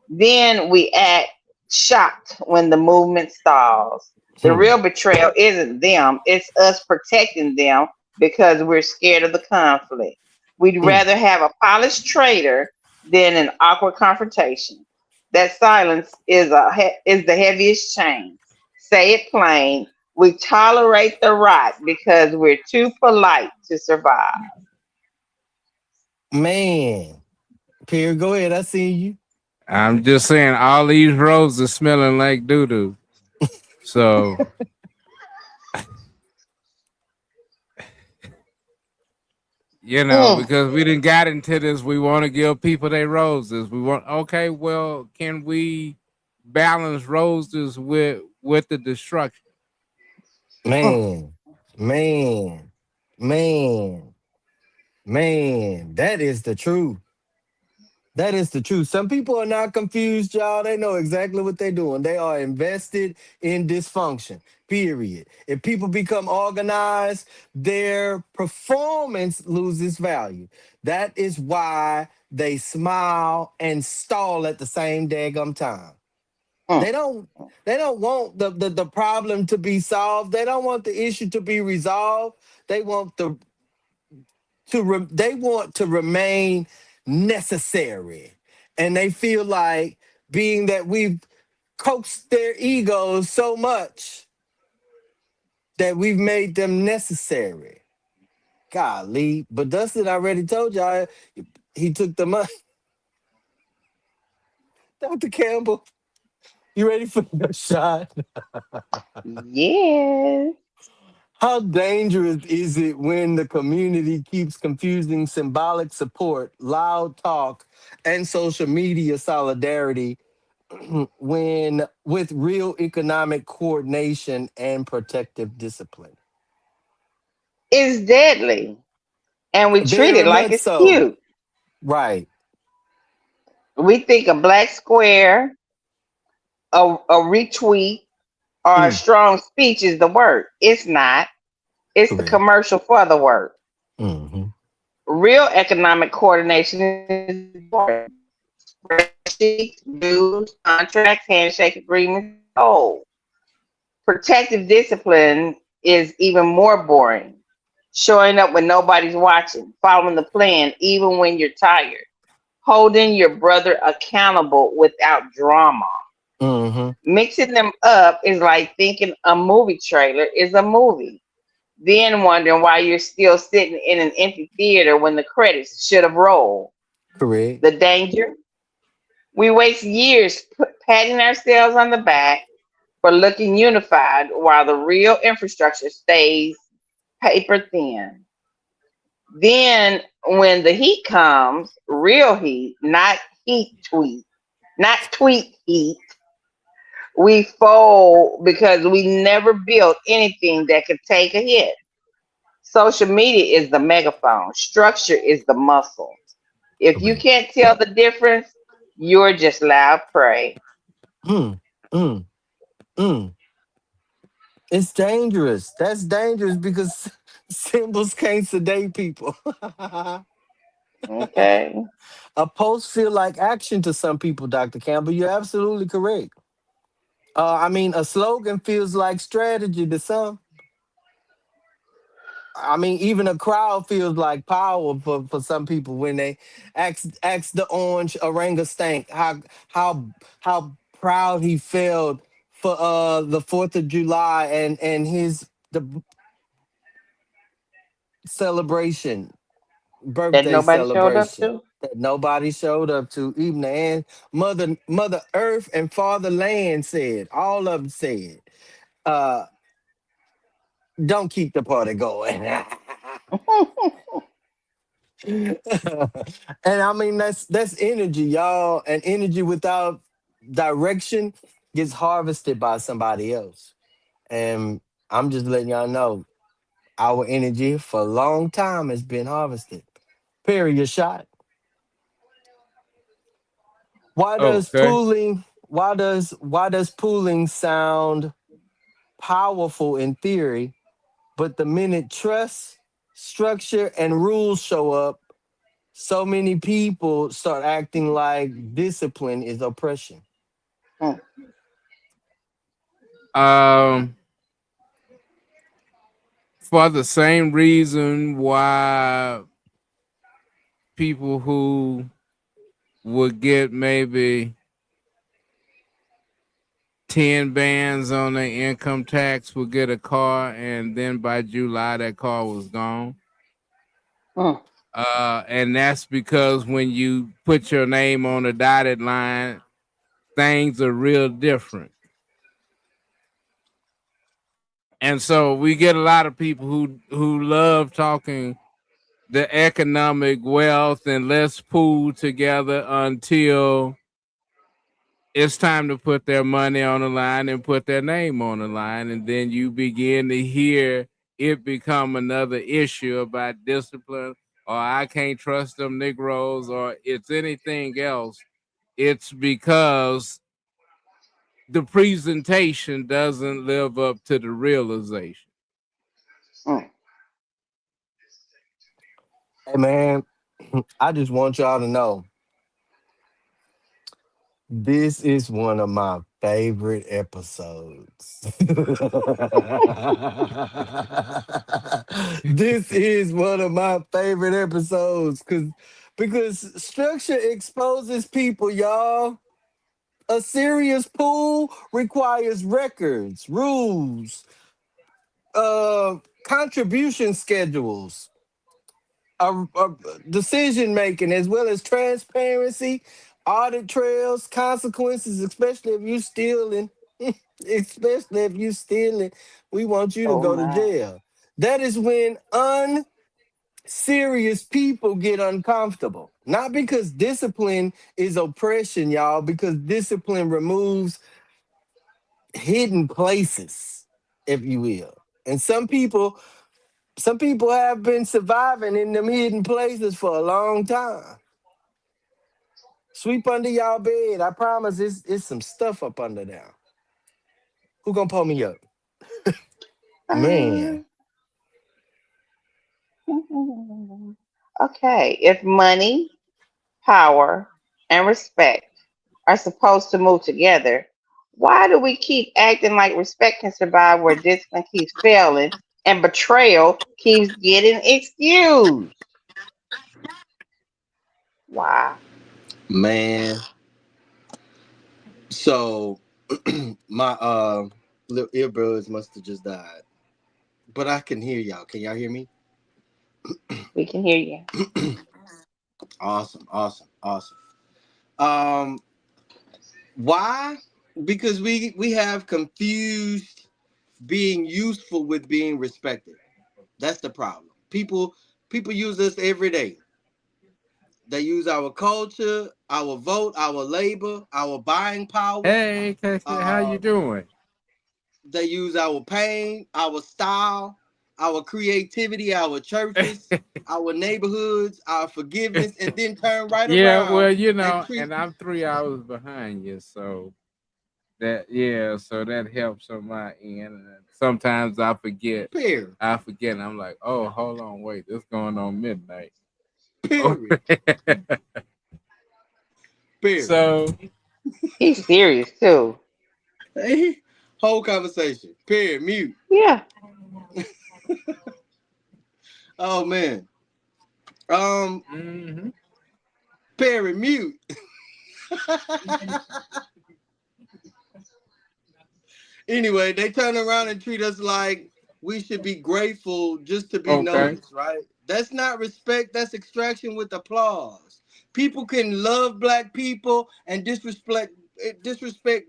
Then we act shocked when the movement stalls. The Hmm. real betrayal isn't them, it's us protecting them because we're scared of the conflict. We'd Hmm. rather have a polished traitor than an awkward confrontation. That silence is the heaviest chain. Say it plain. We tolerate the rot because we're too polite to survive. Man, Pierre, go ahead. I see you. I'm just saying, all these roads are smelling like doo doo. So, Mm. because we didn't got into this, we want to give people their roses. We want, okay, well, can we balance roses with the destruction? Man, man, man, man. That is the truth. That is the truth. Some people are not confused, y'all. They know exactly what they're doing. They are invested in dysfunction, period. If people become organized, their performance loses value. That is why they smile and stall at the same daggum time. Mm. They don't they don't want the problem to be solved. They don't want the issue to be resolved. They want the they want to remain necessary, and they feel like being that we've coaxed their egos so much that we've made them necessary. Golly, but Dustin already told y'all he took the money. Dr. Campbell, you ready for your shot? Yes. How dangerous is it when the community keeps confusing symbolic support, loud talk, and social media solidarity when with real economic coordination and protective discipline? It's deadly. And we treat Very it like much it's so. cute. Right. We think a black square, a retweet, or a Mm, strong speech is the word. It's not. It's the correct. commercial for the word. Hmm. Real economic coordination is important. Spreadsheets, dues, contracts, handshake agreements, oh. Protective discipline is even more boring. Showing up when nobody's watching, following the plan even when you're tired, holding your brother accountable without drama. Hmm. Mixing them up is like thinking a movie trailer is a movie, then wondering why you're still sitting in an empty theater when the credits should have rolled. Correct. The danger? We waste years patting ourselves on the back for looking unified while the real infrastructure stays paper thin. Then, when the heat comes, real heat, not heat tweet, not tweet heat, we fold because we never built anything that could take a hit. Social media is the megaphone, structure is the muscle. If you Correct. can't tell the difference, you're just loud prey. Mm, mm, mm. It's dangerous. That's dangerous because symbols can't sedate people. Okay. A post feel like action to some people, Dr. Campbell. You're absolutely correct. I mean, a slogan feels like strategy to some. I mean, even a crowd feels like power for some people when they ask the orange orangutan how proud he felt for the 4th of July and his the celebration, That birthday nobody showed up celebration to? that nobody showed up to. Even the Mother Earth and Father Land said, all of them said, uh, don't keep the party going. And I mean that's energy, y'all. And energy without direction gets harvested by somebody else. And I'm just letting y'all know our energy for a long time has been harvested. Perry, your shot. Okay. Why does pooling sound powerful in theory, but the minute trust, structure, and rules show up, so many people start acting like discipline is oppression. Mm, Um, for the same reason why people who would get maybe 10 bands on their income tax would get a car, and then by July that car was gone. mm. And that's because when you put your name on a dotted line, things are real different. And so we get a lot of people who love talking the economic wealth and let's pool together until it's time to put their money on the line and put their name on the line. And then you begin to hear it become another issue about discipline, or I can't trust them Negroes, or it's anything else. It's because the presentation doesn't live up to the realization. Mm. Hey man, I just want y'all to know this is one of my favorite episodes. This is one of my favorite episodes because structure exposes people, y'all. A serious pool requires records, rules, contribution schedules, a decision making, as well as transparency, audit trails, consequences, especially if you stealing. Especially if you stealing, we want you to Oh go to my. jail. That is when unserious people get uncomfortable. Not because discipline is oppression, y'all, because discipline removes hidden places, if you will. And some people have been surviving in them hidden places for a long time. Sweep under y'all bed. I promise it's some stuff up under there. Who gonna pull me up? Man. Uh, okay. If money, power, and respect are supposed to move together, why do we keep acting like respect can survive where discipline keeps failing and betrayal keeps getting excused? Why? Man. So my little earbuds must have just died. But I can hear y'all. Can y'all hear me? We can hear you. Awesome, awesome, awesome. Um why? Because we have confused being useful with being respected. That's the problem. People use us every day. They use our culture, our vote, our labor, our buying power. Hey, Casey, how you Uh, doing? they use our pain, our style, our creativity, our churches, our neighborhoods, our forgiveness, and then turn right Yeah, around well, and treat and I'm 3 hours behind you, so so that helps on my end. And sometimes I forget. period. I'm like, oh, hold on, wait, this going on midnight. Period. Okay. Period. So He's serious too. Hey, whole conversation. Period. Mute. Yeah. Oh man. Um. mhm. Period. Mute. Anyway, they turn around and treat us like we should be grateful just to be Okay. noticed, right? That's not respect, that's extraction with applause. People can love black people and disrespect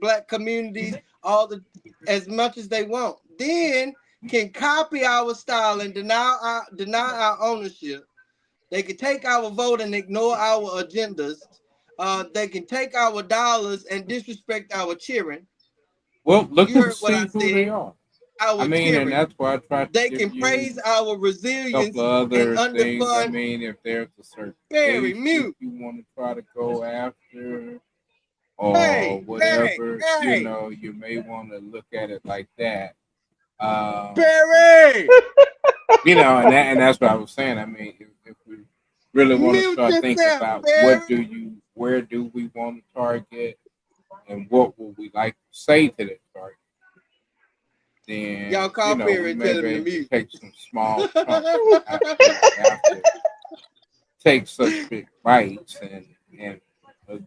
black communities all the as much as they want. Then can copy our style and deny our ownership. They can take our vote and ignore our agendas. They can take our dollars and disrespect our cheering. Well, look You and heard what I see who they said. are. I Our mean, and tyranny. that's why I try to They give can you praise our a couple resilience of and other things. I underfund. mean, if there's a certain Barry, case that mute. you want to try to go after or Hey, hey, whatever, hey, you may want to look at it like that. Um, Barry, and that's what I was saying. I mean, if we really want to mute start thinking yourself, about Barry. where do we want to target, and what would we like to say to that target, then Y'all call we Barry and may tell be him to able to mute. take some small chunks. We don't have to take such big bites, and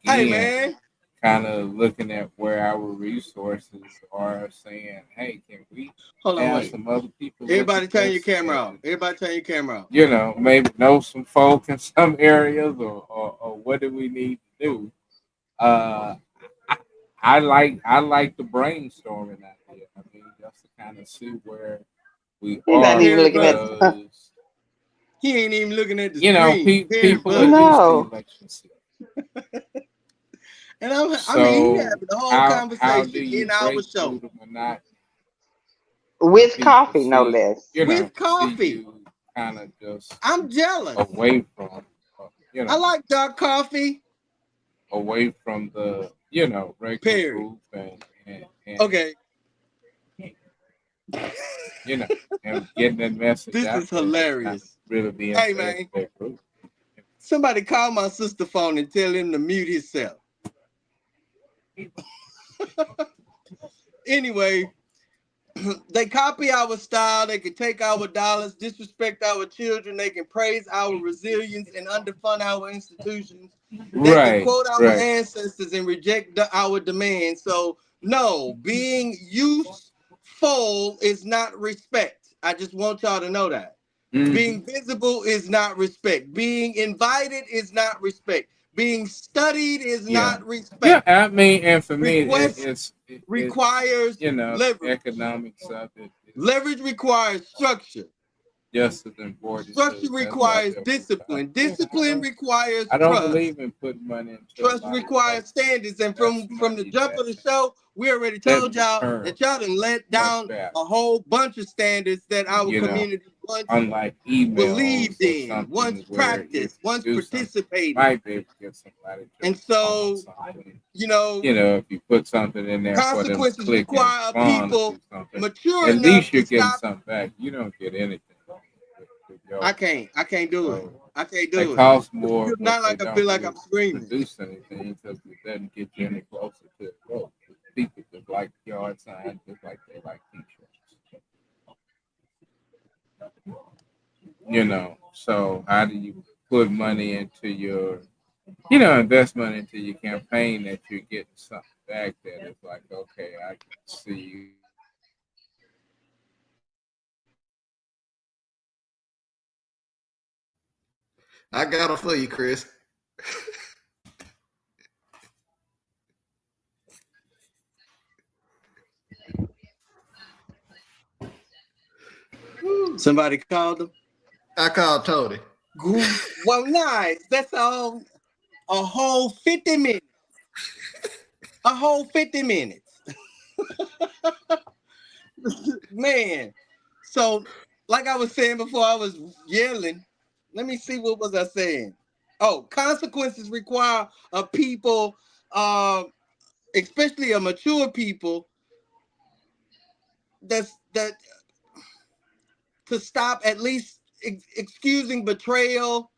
Hey, again, man. kind of looking at where our resources are, saying, hey, can we Hold on, have wait. some other people look at Everybody turn your this camera off. and Everybody turn your camera off. maybe know some folk in some areas, or what do we need to do? uh I, I like the brainstorming idea. I mean, just to kind of see where we He's not are, even Barry looking at. Button. because He ain't even looking at the screen. Barry people are Button. used to No. election season. And I mean, he So having the whole how do conversation you in our break show through the monotony when With people coffee, no see less. with see coffee. you kind of just I'm jealous. away from uh, you I know like dark coffee. away from the regular Period. group, and Okay. you know and getting that message This out is there, just kind of hilarious. really being Hey fair to man, that group. somebody call my sister phone and tell him to mute himself. Anyway, they copy our style. They can take our dollars, disrespect our children. They can praise our resilience and underfund our institutions. They can Right, quote our right. ancestors and reject our demands. So, no, being useful is not respect. I just want y'all to know that. Hmm. Being visible is not respect. Being invited is not respect. Being studied is Yeah, not yeah. respect. I mean, and for me, Request it requires leverage. economics of it is Leverage requires structure. just as important Structure too. That's why I requires tell people, discipline. Discipline requires I don't trust. believe in putting money into a Trust lot of requires places standards. And unless from the money jump that of the show, we already doesn't told y'all return that y'all done let much down value. a whole bunch of standards that our You know, community once unlike emails believed or in, something once where if practiced, you once do something, you participated. might be able to get somebody to And respond on so, something. you know, If you put something in there for them to consequences click and require a respond or do people something, mature at enough least you're to getting stop. something back. You don't get anything with yours. I can't do it. So I can't they do it. cost It's more, but not they like I feel don't like really I'm screaming. produce anything because it doesn't get you any closer to the goal. People just like yard signs, just like they like t-shirts. So how do you put money into your, invest money into your campaign that you're getting something back that is like, okay, I can see you I got them for you, Chris. Somebody called them. I called Tony. Well, nice. That's all. A whole 50 minutes. A whole 50 minutes, man. So, like I was saying before, I was yelling. Let me see, what was I saying? Oh, consequences require a people, uh, especially a mature people, that to stop at least excusing betrayal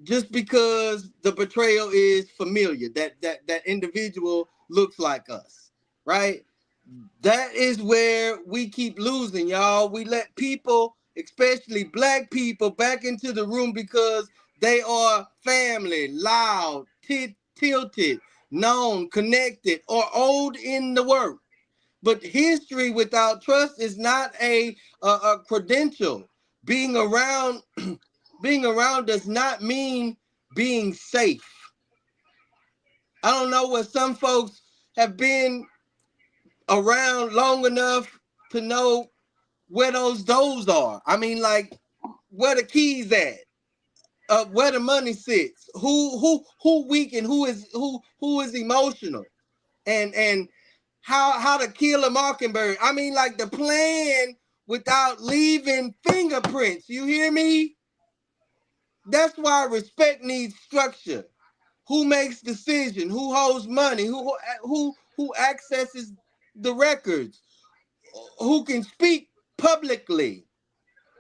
just because the betrayal is familiar. That individual looks like us, right? That is where we keep losing, y'all. We let people, especially black people, back into the room because they are family, loud, tilted, known, connected, or old in the work. But history without trust is not a credential. Being around, being around does not mean being safe. I don't know what some folks have been around long enough to know where those doors are. I mean, like where the keys at, where the money sits, who weak and who is emotional, and how to kill a mockingbird. I mean, like the plan without leaving fingerprints. You hear me? That's why respect needs structure. Who makes decision? Who holds money? Who accesses the records? Who can speak publicly,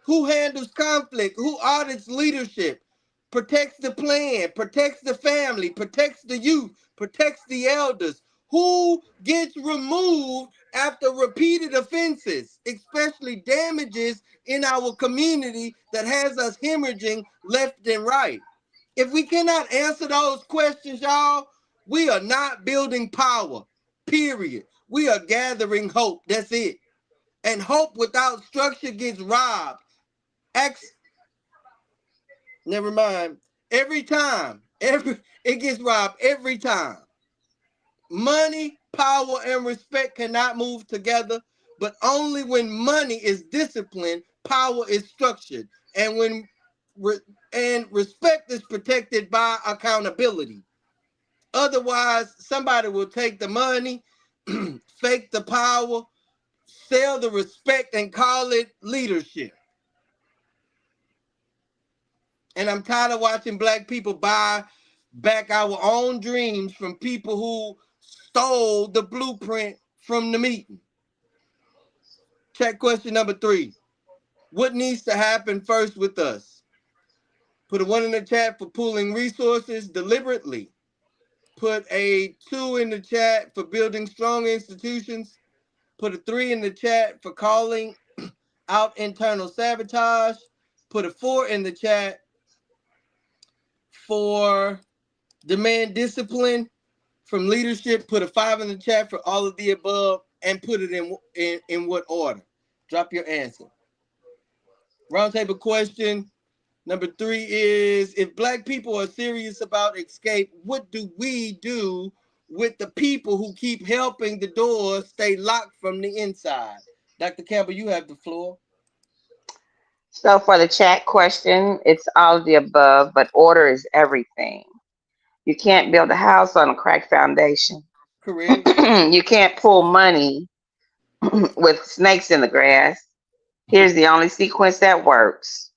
who handles conflict, who audits leadership, protects the plan, protects the family, protects the youth, protects the elders, who gets removed after repeated offenses, especially damages in our community that has us hemorrhaging left and right. If we cannot answer those questions, y'all, we are not building power, period. We are gathering hope. That's it. And hope without structure gets robbed. X, never mind. Every time, it gets robbed every time. Money, power, and respect cannot move together, but only when money is disciplined, power is structured, and when and respect is protected by accountability. Otherwise, somebody will take the money, fake the power, sell the respect, and call it leadership. And I'm tired of watching black people buy back our own dreams from people who stole the blueprint from the meeting. Check question number 3. What needs to happen first with us? Put a 1 in the chat for pooling resources deliberately. Put a 2 in the chat for building strong institutions. Put a 3 in the chat for calling out internal sabotage. Put a 4 in the chat for demand discipline from leadership. Put a 5 in the chat for all of the above, and put it in what order. Drop your answer. Roundtable question number 3 is: if Black people are serious about escape, what do we do with the people who keep helping the doors stay locked from the inside? Dr. Campbell, you have the floor. So for the chat question, it's all of the above, but order is everything. You can't build a house on a cracked foundation. Correct. You can't pull money with snakes in the grass. Here's the only sequence that works.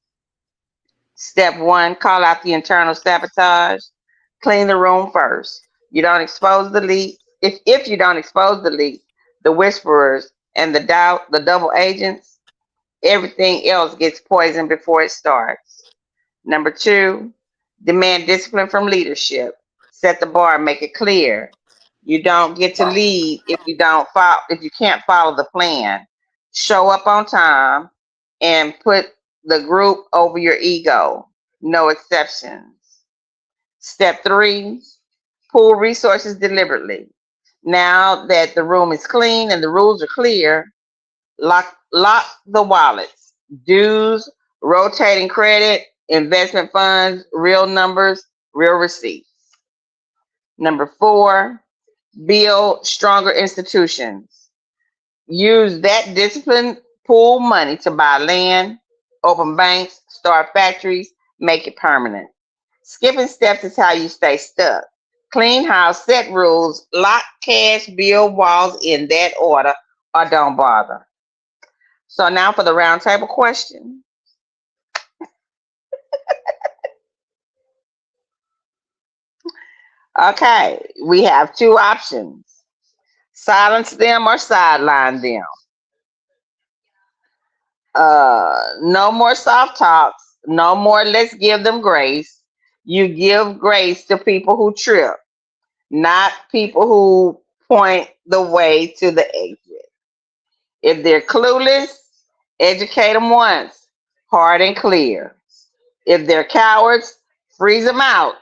Step one, call out the internal sabotage. Clean the room first. You don't expose the leak. If you don't expose the leak, the whisperers and the doubt, the double agents, everything else gets poisoned before it starts. Number two, demand discipline from leadership. Set the bar, make it clear. You don't get to lead if you can't follow the plan. Show up on time and put the group over your ego. No exceptions. Step three, pool resources deliberately. Now that the room is clean and the rules are clear, lock the wallets, dues, rotating credit, investment funds, real numbers, real receipts. Number four, build stronger institutions. Use that discipline pool money to buy land, open banks, start factories, make it permanent. Skipping steps is how you stay stuck. Clean house, set rules, lock cash, build walls in that order, or don't bother. So now for the roundtable question. Okay, we have two options: silence them or sideline them. No more soft talks. No more let's give them grace. You give grace to people who trip, not people who point the way to the exit. If they're clueless, educate them once, hard and clear. If they're cowards, freeze them out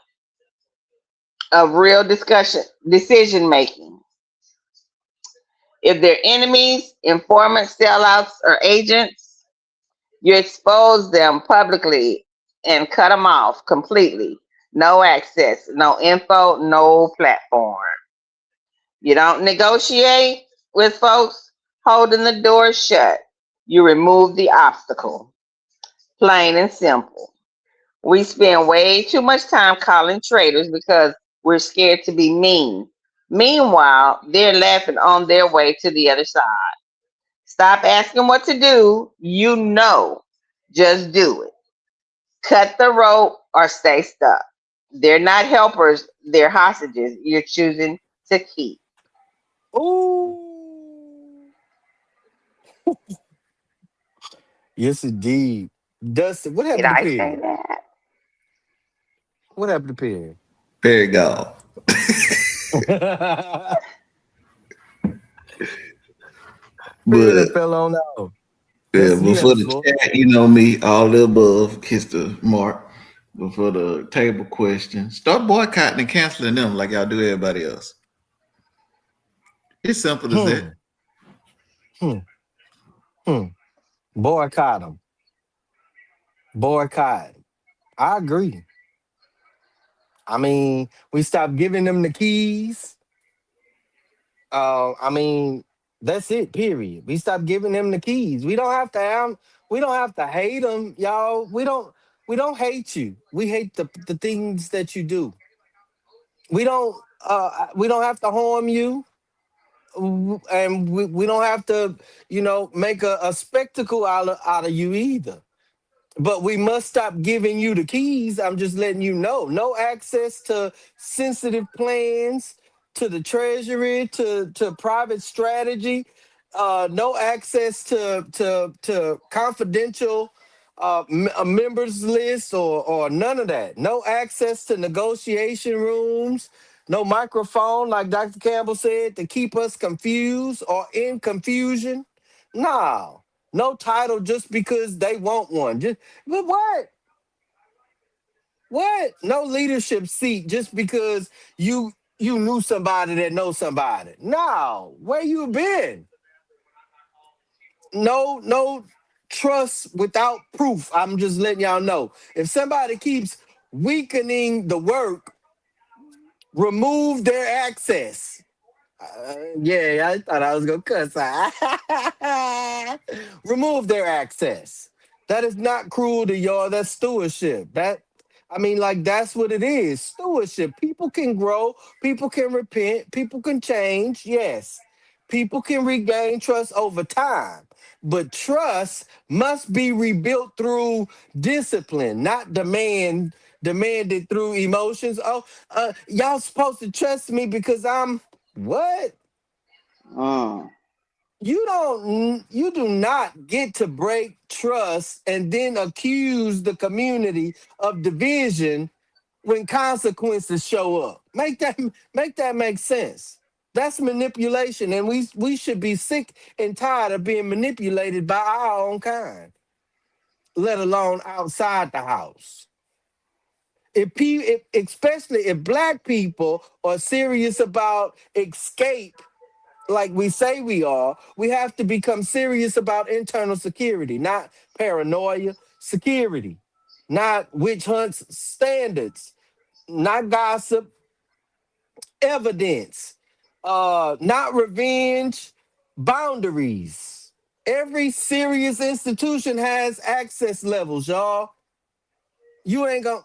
of real discussion, decision making. If they're enemies, informants, sellouts, or agents, you expose them publicly and cut them off completely. No access, no info, no platform. You don't negotiate with folks holding the door shut. You remove the obstacle. Plain and simple. We spend way too much time calling traitors because we're scared to be mean. Meanwhile, they're laughing on their way to the other side. Stop asking what to do. You know. Just do it. Cut the rope or stay stuck. They're not helpers, they're hostages you're choosing to keep. Ooh. Yes, indeed. Dustin, what Did happened to I say Perry? that? What happened to Perry? Very gone. Perry that But fell on out. yeah, Dustin, you have before the the floor. chat, you know me, all the above, kiss the mark. Before the table question, start boycotting and canceling them like y'all do everybody else. It's simple as that. Hmm. Hmm. Hmm. Boycott them. Boycott. I agree. I mean, we stopped giving them the keys. I mean, that's it. Period. We stopped giving them the keys. We don't have to have. We don't have to hate them, y'all. We don't. We don't hate you. We hate the things that you do. We don't. We don't have to harm you, and we don't have to. Make a spectacle out of you either. But we must stop giving you the keys. I'm just letting you know. No access to sensitive plans, to the treasury, to private strategy. No access to confidential members list or none of that. No access to negotiation rooms. No microphone, like Dr. Campbell said, to keep us confused or in confusion. No. No title just because they want one. Just but what? What? No leadership seat just because you knew somebody that knows somebody. No. Where you been? No trust without proof. I'm just letting y'all know. If somebody keeps weakening the work, remove their access. Yeah, I thought I was gonna cuss. Remove their access. That is not cruel to y'all. That's stewardship. I mean, like that's what it is. Stewardship. People can grow. People can repent. People can change. Yes, people can regain trust over time. But trust must be rebuilt through discipline, not demanded through emotions. Oh, y'all supposed to trust me because I'm what? Mm. You do not get to break trust and then accuse the community of division when consequences show up. Make that make sense. That's manipulation, and we should be sick and tired of being manipulated by our own kind, let alone outside the house. Especially if black people are serious about escape like we say we are, we have to become serious about internal security, not paranoia, security, not witch hunts, standards, not gossip, evidence, not revenge, boundaries. Every serious institution has access levels, y'all. You ain't gonna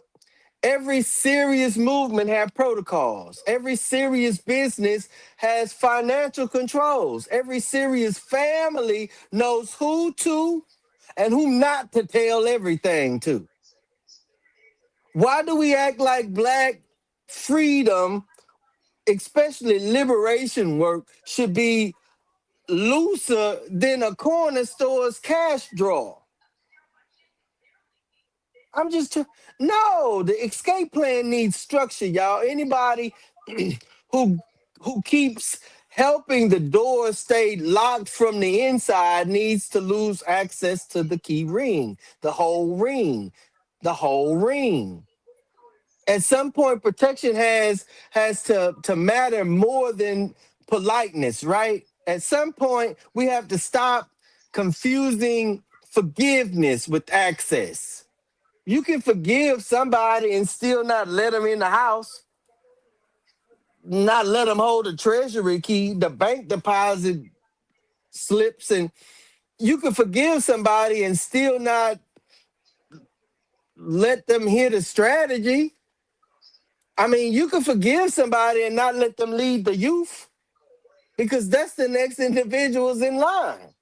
Every serious movement have protocols. Every serious business has financial controls. Every serious family knows who to and who not to tell everything to. Why do we act like black freedom, especially liberation work, should be looser than a corner store's cash drawer? I'm just no. The escape plan needs structure, y'all. Anybody who who keeps helping the door stay locked from the inside needs to lose access to the key ring, the whole ring, the whole ring. At some point, protection has to matter more than politeness, right? At some point, we have to stop confusing forgiveness with access. You can forgive somebody and still not let them in the house, not let them hold the treasury key, the bank deposit slips, and you can forgive somebody and still not let them hear the strategy. I mean, you can forgive somebody and not let them lead the youth because that's the next individuals in line.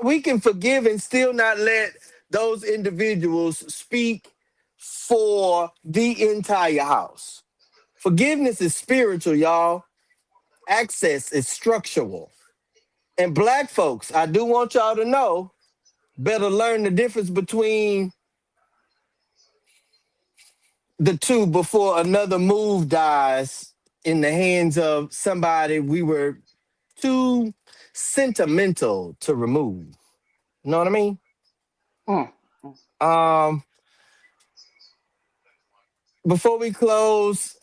We can forgive and still not let those individuals speak for the entire house. Forgiveness is spiritual, y'all. Access is structural. And black folks, I do want y'all to know, better learn the difference between the two before another move dies in the hands of somebody we were too sentimental to remove. You know what I mean? Mm. Um, Before we close,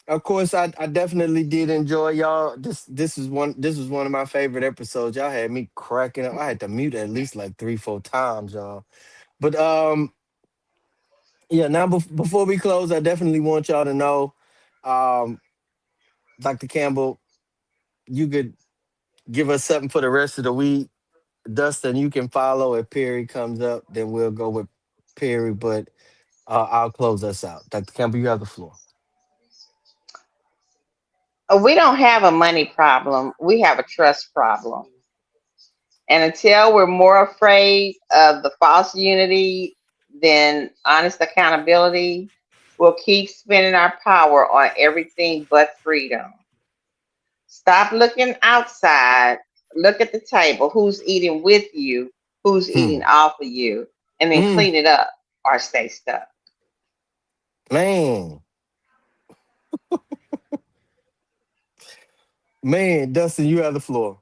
of course, I definitely did enjoy y'all. This was one of my favorite episodes. Y'all had me cracking up. I had to mute at least like 3-4 times, y'all. But yeah. Now before we close, I definitely want y'all to know, um, Dr. Campbell, you could give us something for the rest of the week. Dustin, you can follow if Perry comes up. Then we'll go with Perry. But I'll close us out. Dr. Campbell, you have the floor. We don't have a money problem. We have a trust problem. And until we're more afraid of the false unity than honest accountability, we'll keep spending our power on everything but freedom. Stop looking outside. Look at the table. Who's eating with you? Who's eating Hmm. off of you? And then Mm, clean it up or stay stuck. man. Man, Dustin, you have the floor.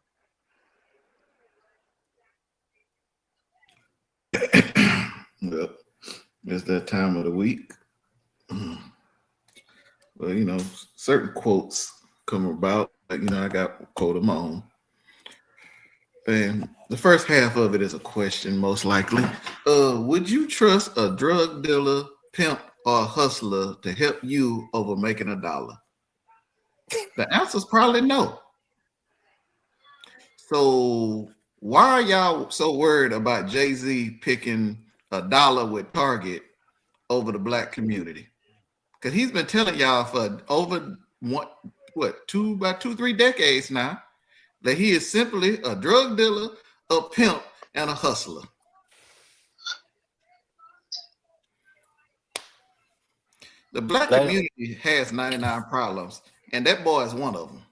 Well, it's that time of the week. Well, certain quotes come about. I got a quote of my own. And the first half of it is a question, most likely. Would you trust a drug dealer, pimp, or a hustler to help you over making a dollar? The answer is probably no. So why are y'all so worried about Jay-Z picking a dollar with Target over the black community? Because he's been telling y'all for over about 2, 3 decades now that he is simply a drug dealer, a pimp, and a hustler. The black Like, community has 99 problems, and that boy is one of them.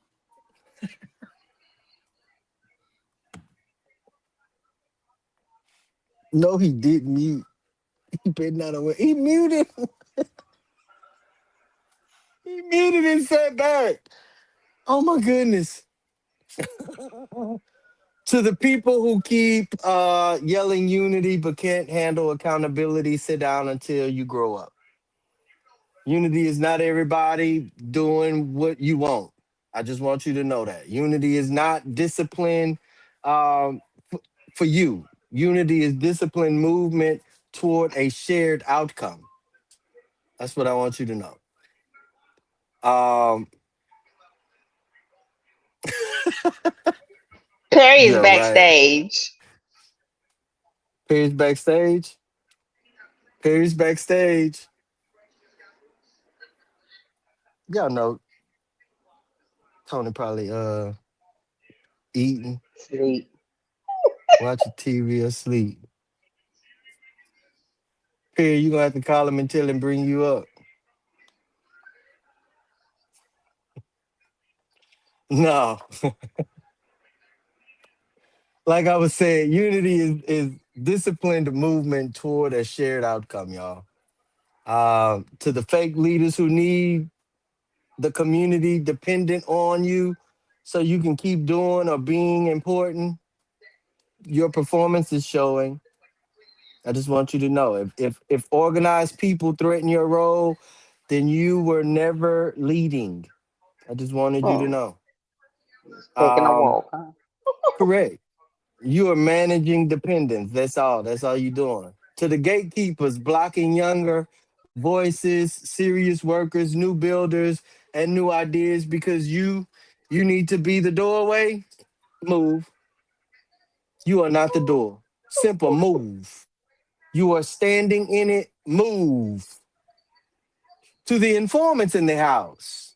no, he did mute. He better not aware. He muted. He muted and sat back. Oh my goodness. To the people who keep yelling unity but can't handle accountability, sit down until you grow up. Unity is not everybody doing what you want. I just want you to know that. Unity is not discipline um, for you. Unity is discipline movement toward a shared outcome. That's what I want you to know. Um, Perry is yeah, right. backstage. Perry's backstage. Perry's backstage. Y'all know Tony probably eating, Sleep. watching TV or sleep. Perry, you gonna have to call him and tell him bring you up. No, like I was saying, unity is disciplined movement toward a shared outcome, y'all. To the fake leaders who need the community dependent on you so you can keep doing or being important, your performance is showing. I just want you to know if organized people threaten your role, then you were never leading. I just wanted you to Hmm. know. Taking a Um, walk, huh? correct. You are managing dependence. That's all. That's all you're doing. To the gatekeepers blocking younger voices, serious workers, new builders, and new ideas because you need to be the doorway. Move. You are not the door. Simple move. You are standing in it. Move. To the informants in the house,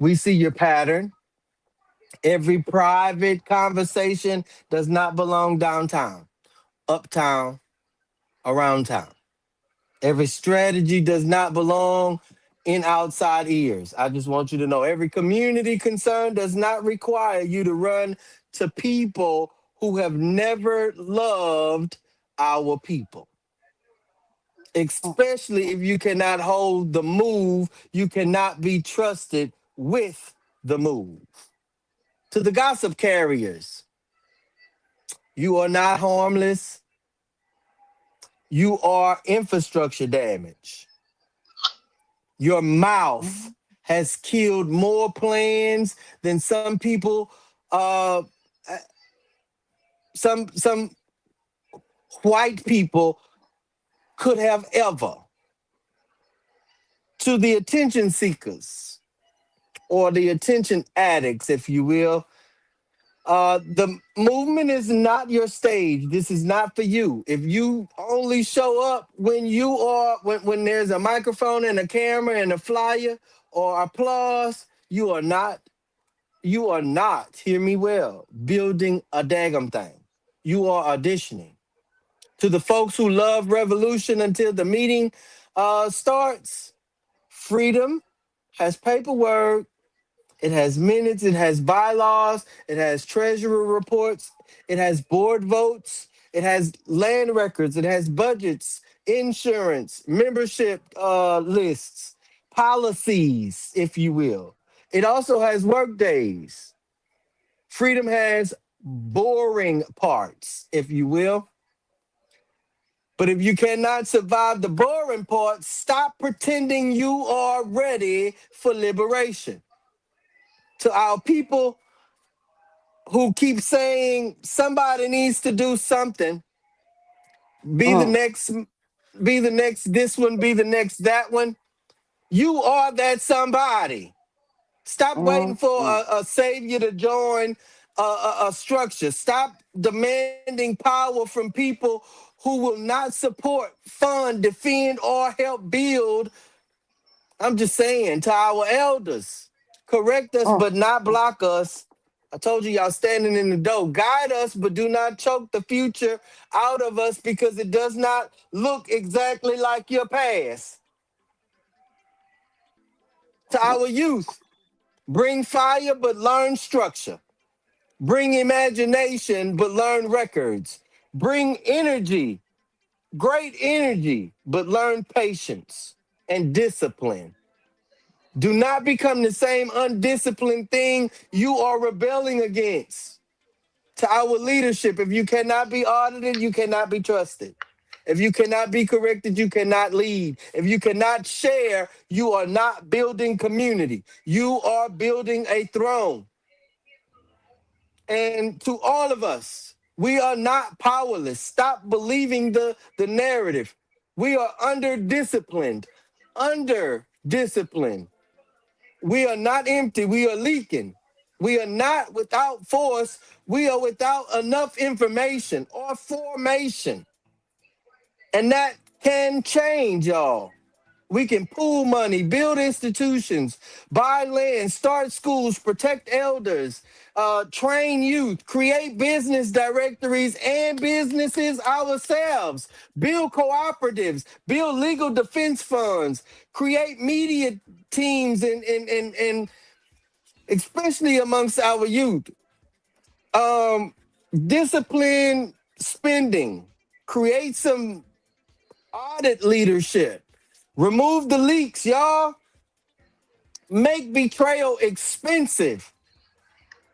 we see your pattern. Every private conversation does not belong downtown, uptown, around town. Every strategy does not belong in outside ears. I just want you to know every community concern does not require you to run to people who have never loved our people. Especially if you cannot hold the move, you cannot be trusted with the move. To the gossip carriers, you are not harmless, you are infrastructure damage. Your mouth has killed more plans than some people, uh, uh, some white people could have ever. To the attention seekers or the attention addicts, if you will, the movement is not your stage. This is not for you. If you only show up when when there's a microphone and a camera and a flyer or applause, you are not, hear me well, building a daggum thing. You are auditioning. To the folks who love revolution until the meeting starts, freedom has paperwork, it has minutes, it has bylaws, it has treasurer reports, it has board votes, it has land records, it has budgets, insurance, membership lists, policies, if you will. It also has work days. Freedom has boring parts, if you will. But if you cannot survive the boring parts, stop pretending you are ready for liberation. To our people who keep saying somebody needs to do something, be the Mm. next, be the next this one, be the next that one. You are that somebody. Stop waiting Mm. for Mm. a savior to join a structure. Stop demanding power from people who will not support, fund, defend, or help build. I'm just saying to our elders, correct us Mm. but not block us. I told you y'all standing in the door. Guide us but do not choke the future out of us because it does not look exactly like your past. To our youth, bring fire but learn structure. Bring imagination but learn records. Bring energy, great energy, but learn patience and discipline. Do not become the same undisciplined thing you are rebelling against. To our leadership, if you cannot be audited, you cannot be trusted. If you cannot be corrected, you cannot lead. If you cannot share, you are not building community. You are building a throne. And to all of us, we are not powerless. Stop believing the narrative. We are under disciplined, under disciplined. We are not empty. We are leaking. We are not without force. We are without enough information or formation. And that can change, y'all. We can pool money, build institutions, buy land, start schools, protect elders, train youth, create business directories and businesses ourselves, build cooperatives, build legal defense funds, create media teams, and especially amongst our youth. Um, Discipline spending, create some audit leadership, remove the leaks, y'all. Make betrayal expensive.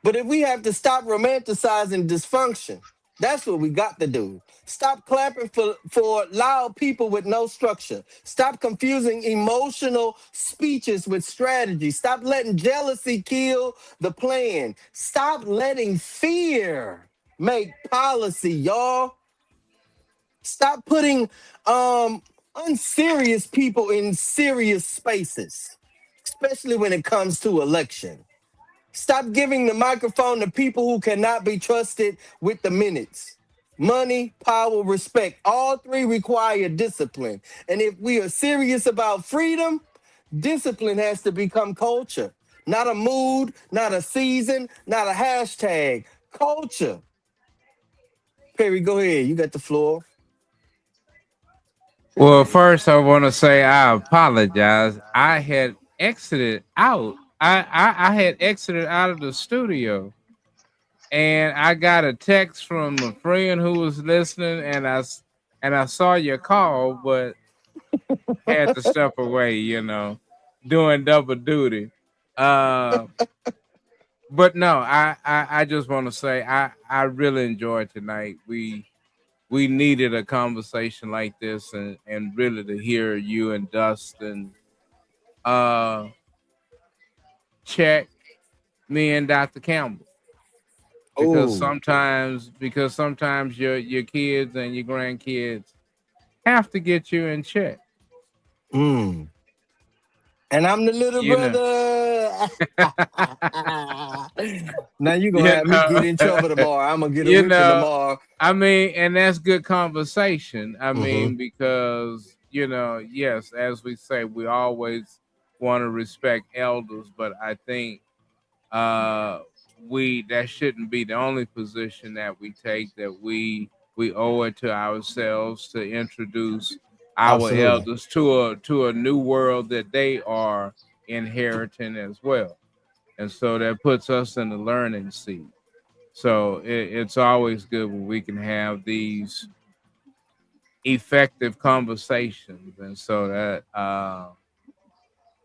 But if we have to stop romanticizing dysfunction, that's what we got to do. Stop clapping for loud people with no structure. Stop confusing emotional speeches with strategy. Stop letting jealousy kill the plan. Stop letting fear make policy, y'all. Stop putting unserious people in serious spaces, especially when it comes to election. Stop giving the microphone to people who cannot be trusted with the minutes. Money, power, respect. All three require discipline. And if we are serious about freedom, discipline has to become culture. Not a mood, not a season, not a hashtag. Culture. Perry, go ahead. You got the floor. Well, first I want to say I apologize. I had exited out. I had exited out of the studio, and I got a text from a friend who was listening, and I saw your call, but had to step away. Doing double duty. Uh, but no, I just want to say I really enjoyed tonight. We needed a conversation like this, and really to hear you and Dustin uh check me and Dr. Campbell, Oh, because sometimes your kids and your grandkids have to get you in check. mm. And I'm the little You know. brother. Now you gonna you have me get know in trouble tomorrow. I'm gonna get a you whipping know tomorrow. I mean, and that's good conversation. I Hmm. mean, because yes, as we say, we always want to respect elders, but I think uh we that shouldn't be the only position that we take, that we owe it to ourselves to introduce our Absolutely. elders to a new world that they are inheriting as well, and so that puts us in the learning seat. So it's always good when we can have these effective conversations, and so that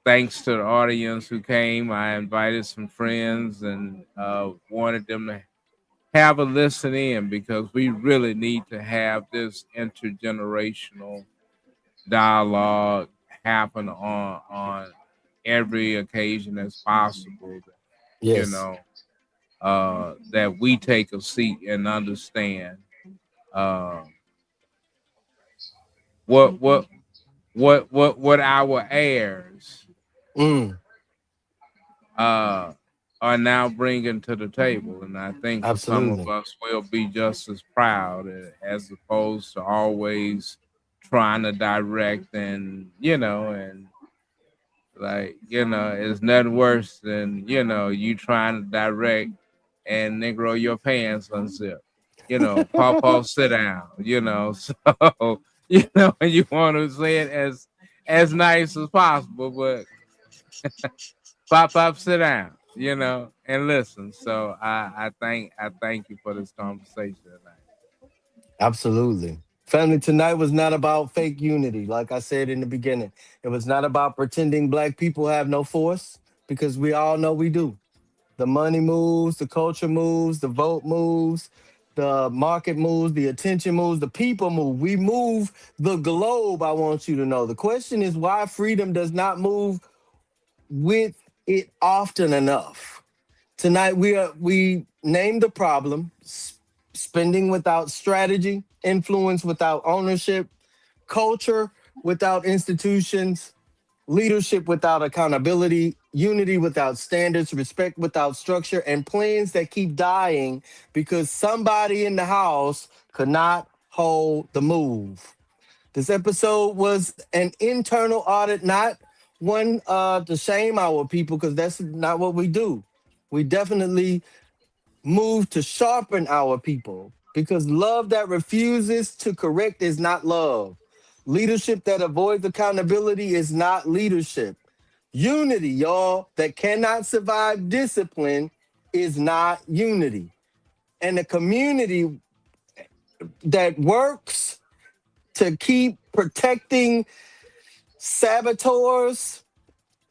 thanks to the audience who came. I invited some friends and wanted them to have a listen in because we really need to have this intergenerational dialogue happen on every occasion as possible. You Yes. know, that we take a seat and understand uh, what what what our heirs Mm, uh, are now bringing to the table, and I think some of absolutely. us will be just as proud as opposed to always trying to direct and and like it's nothing worse than you trying to direct and Negro your pants unzip. Papa sit down. So and you want to say it as nice as possible, but pop sit down. And listen. So I thank you for this conversation tonight. Absolutely. Family, tonight was not about fake unity. Like I said in the beginning, it was not about pretending black people have no force because we all know we do. The money moves, the culture moves, the vote moves, the market moves, the attention moves, the people move. We move the globe, I want you to know. The question is why freedom does not move with it often enough. Tonight we named the problem: spending without strategy, influence without ownership, culture without institutions, leadership without accountability, unity without standards, respect without structure, and plans that keep dying because somebody in the house could not hold the move. This episode was an internal audit, not one to shame our people, because that's not what we do. We definitely move to sharpen our people because love that refuses to correct is not love. Leadership that avoids accountability is not leadership. Unity, y'all, that cannot survive discipline is not unity. And a community that works to keep protecting saboteurs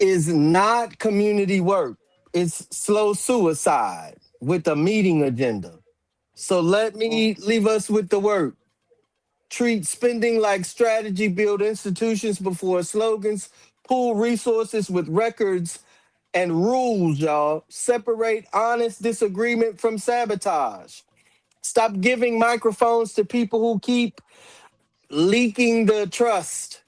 is not community work. It's slow suicide with a meeting agenda. So let me leave us with the word. Treat spending like strategy, build institutions before slogans, pool resources with records and rules, y'all. Separate honest disagreement from sabotage. Stop giving microphones to people who keep leaking the trust.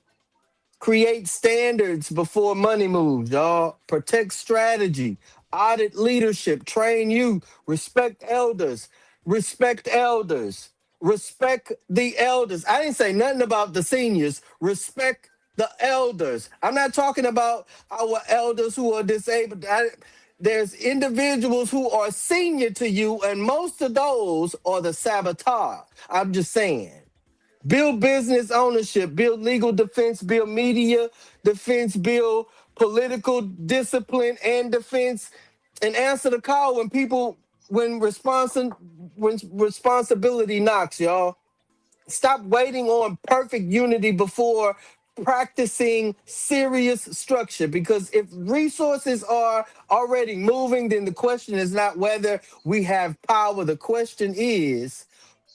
Create standards before money moves, y'all. Protect strategy, audit leadership, train you, respect elders, respect the elders. I didn't say nothing about the seniors. Respect the elders. I'm not talking about our elders who are disabled. There's individuals who are senior to you, and most of those are the saboteur. I'm just saying. Build business ownership, build legal defense, build media defense, build political discipline and defense, and answer the call when responsibility knocks, y'all. Stop waiting on perfect unity before practicing serious structure, because if resources are already moving, then the question is not whether we have power. The question is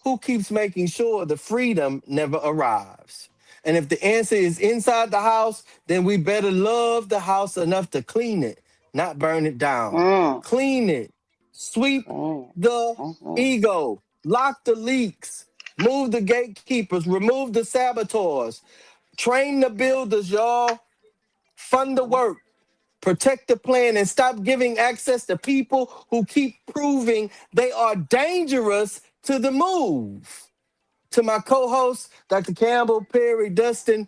who keeps making sure the freedom never arrives. And if the answer is inside the house, then we better love the house enough to clean it, not burn it down. Mm, Clean it, sweep mm, the mm, ego, lock the leaks, move the gatekeepers, remove the saboteurs, train the builders, y'all, fund the mm, work, protect the plan, and stop giving access to people who keep proving they are dangerous to the move. To my co-hosts, Dr. Campbell, Perry, Dustin,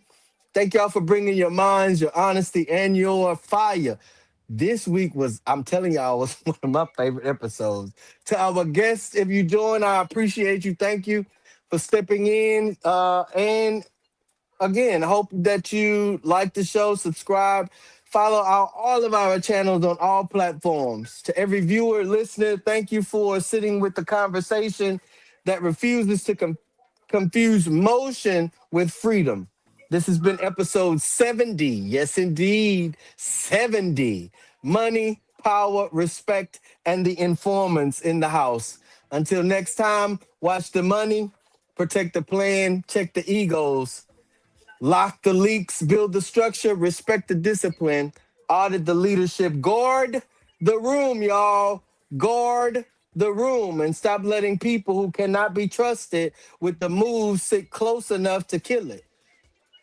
thank y'all for bringing your minds, your honesty, and your fire. This week was, I'm telling y'all, was one of my favorite episodes. To our guests, if you join, I appreciate you. Thank you for stepping in. And again, hope that you like the show, subscribe, follow all of our channels on all platforms. To every viewer, listener, thank you for sitting with the conversation that refuses to confuse motion with freedom. This has been episode 70. Yes, indeed. 70. Money, power, respect, and the informants in the house. Until next time, watch the money, protect the plan, check the egos, lock the leaks, build the structure, respect the discipline, audit the leadership, guard the room, y'all. Guard the room and stop letting people who cannot be trusted with the moves sit close enough to kill it.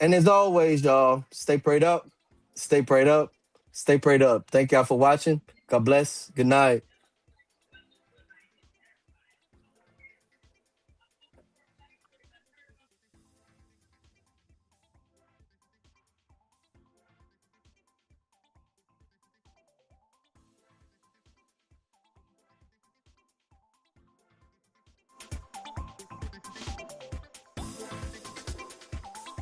And as always, y'all, stay prayed up, stay prayed up, stay prayed up. Thank y'all for watching. God bless. Good night.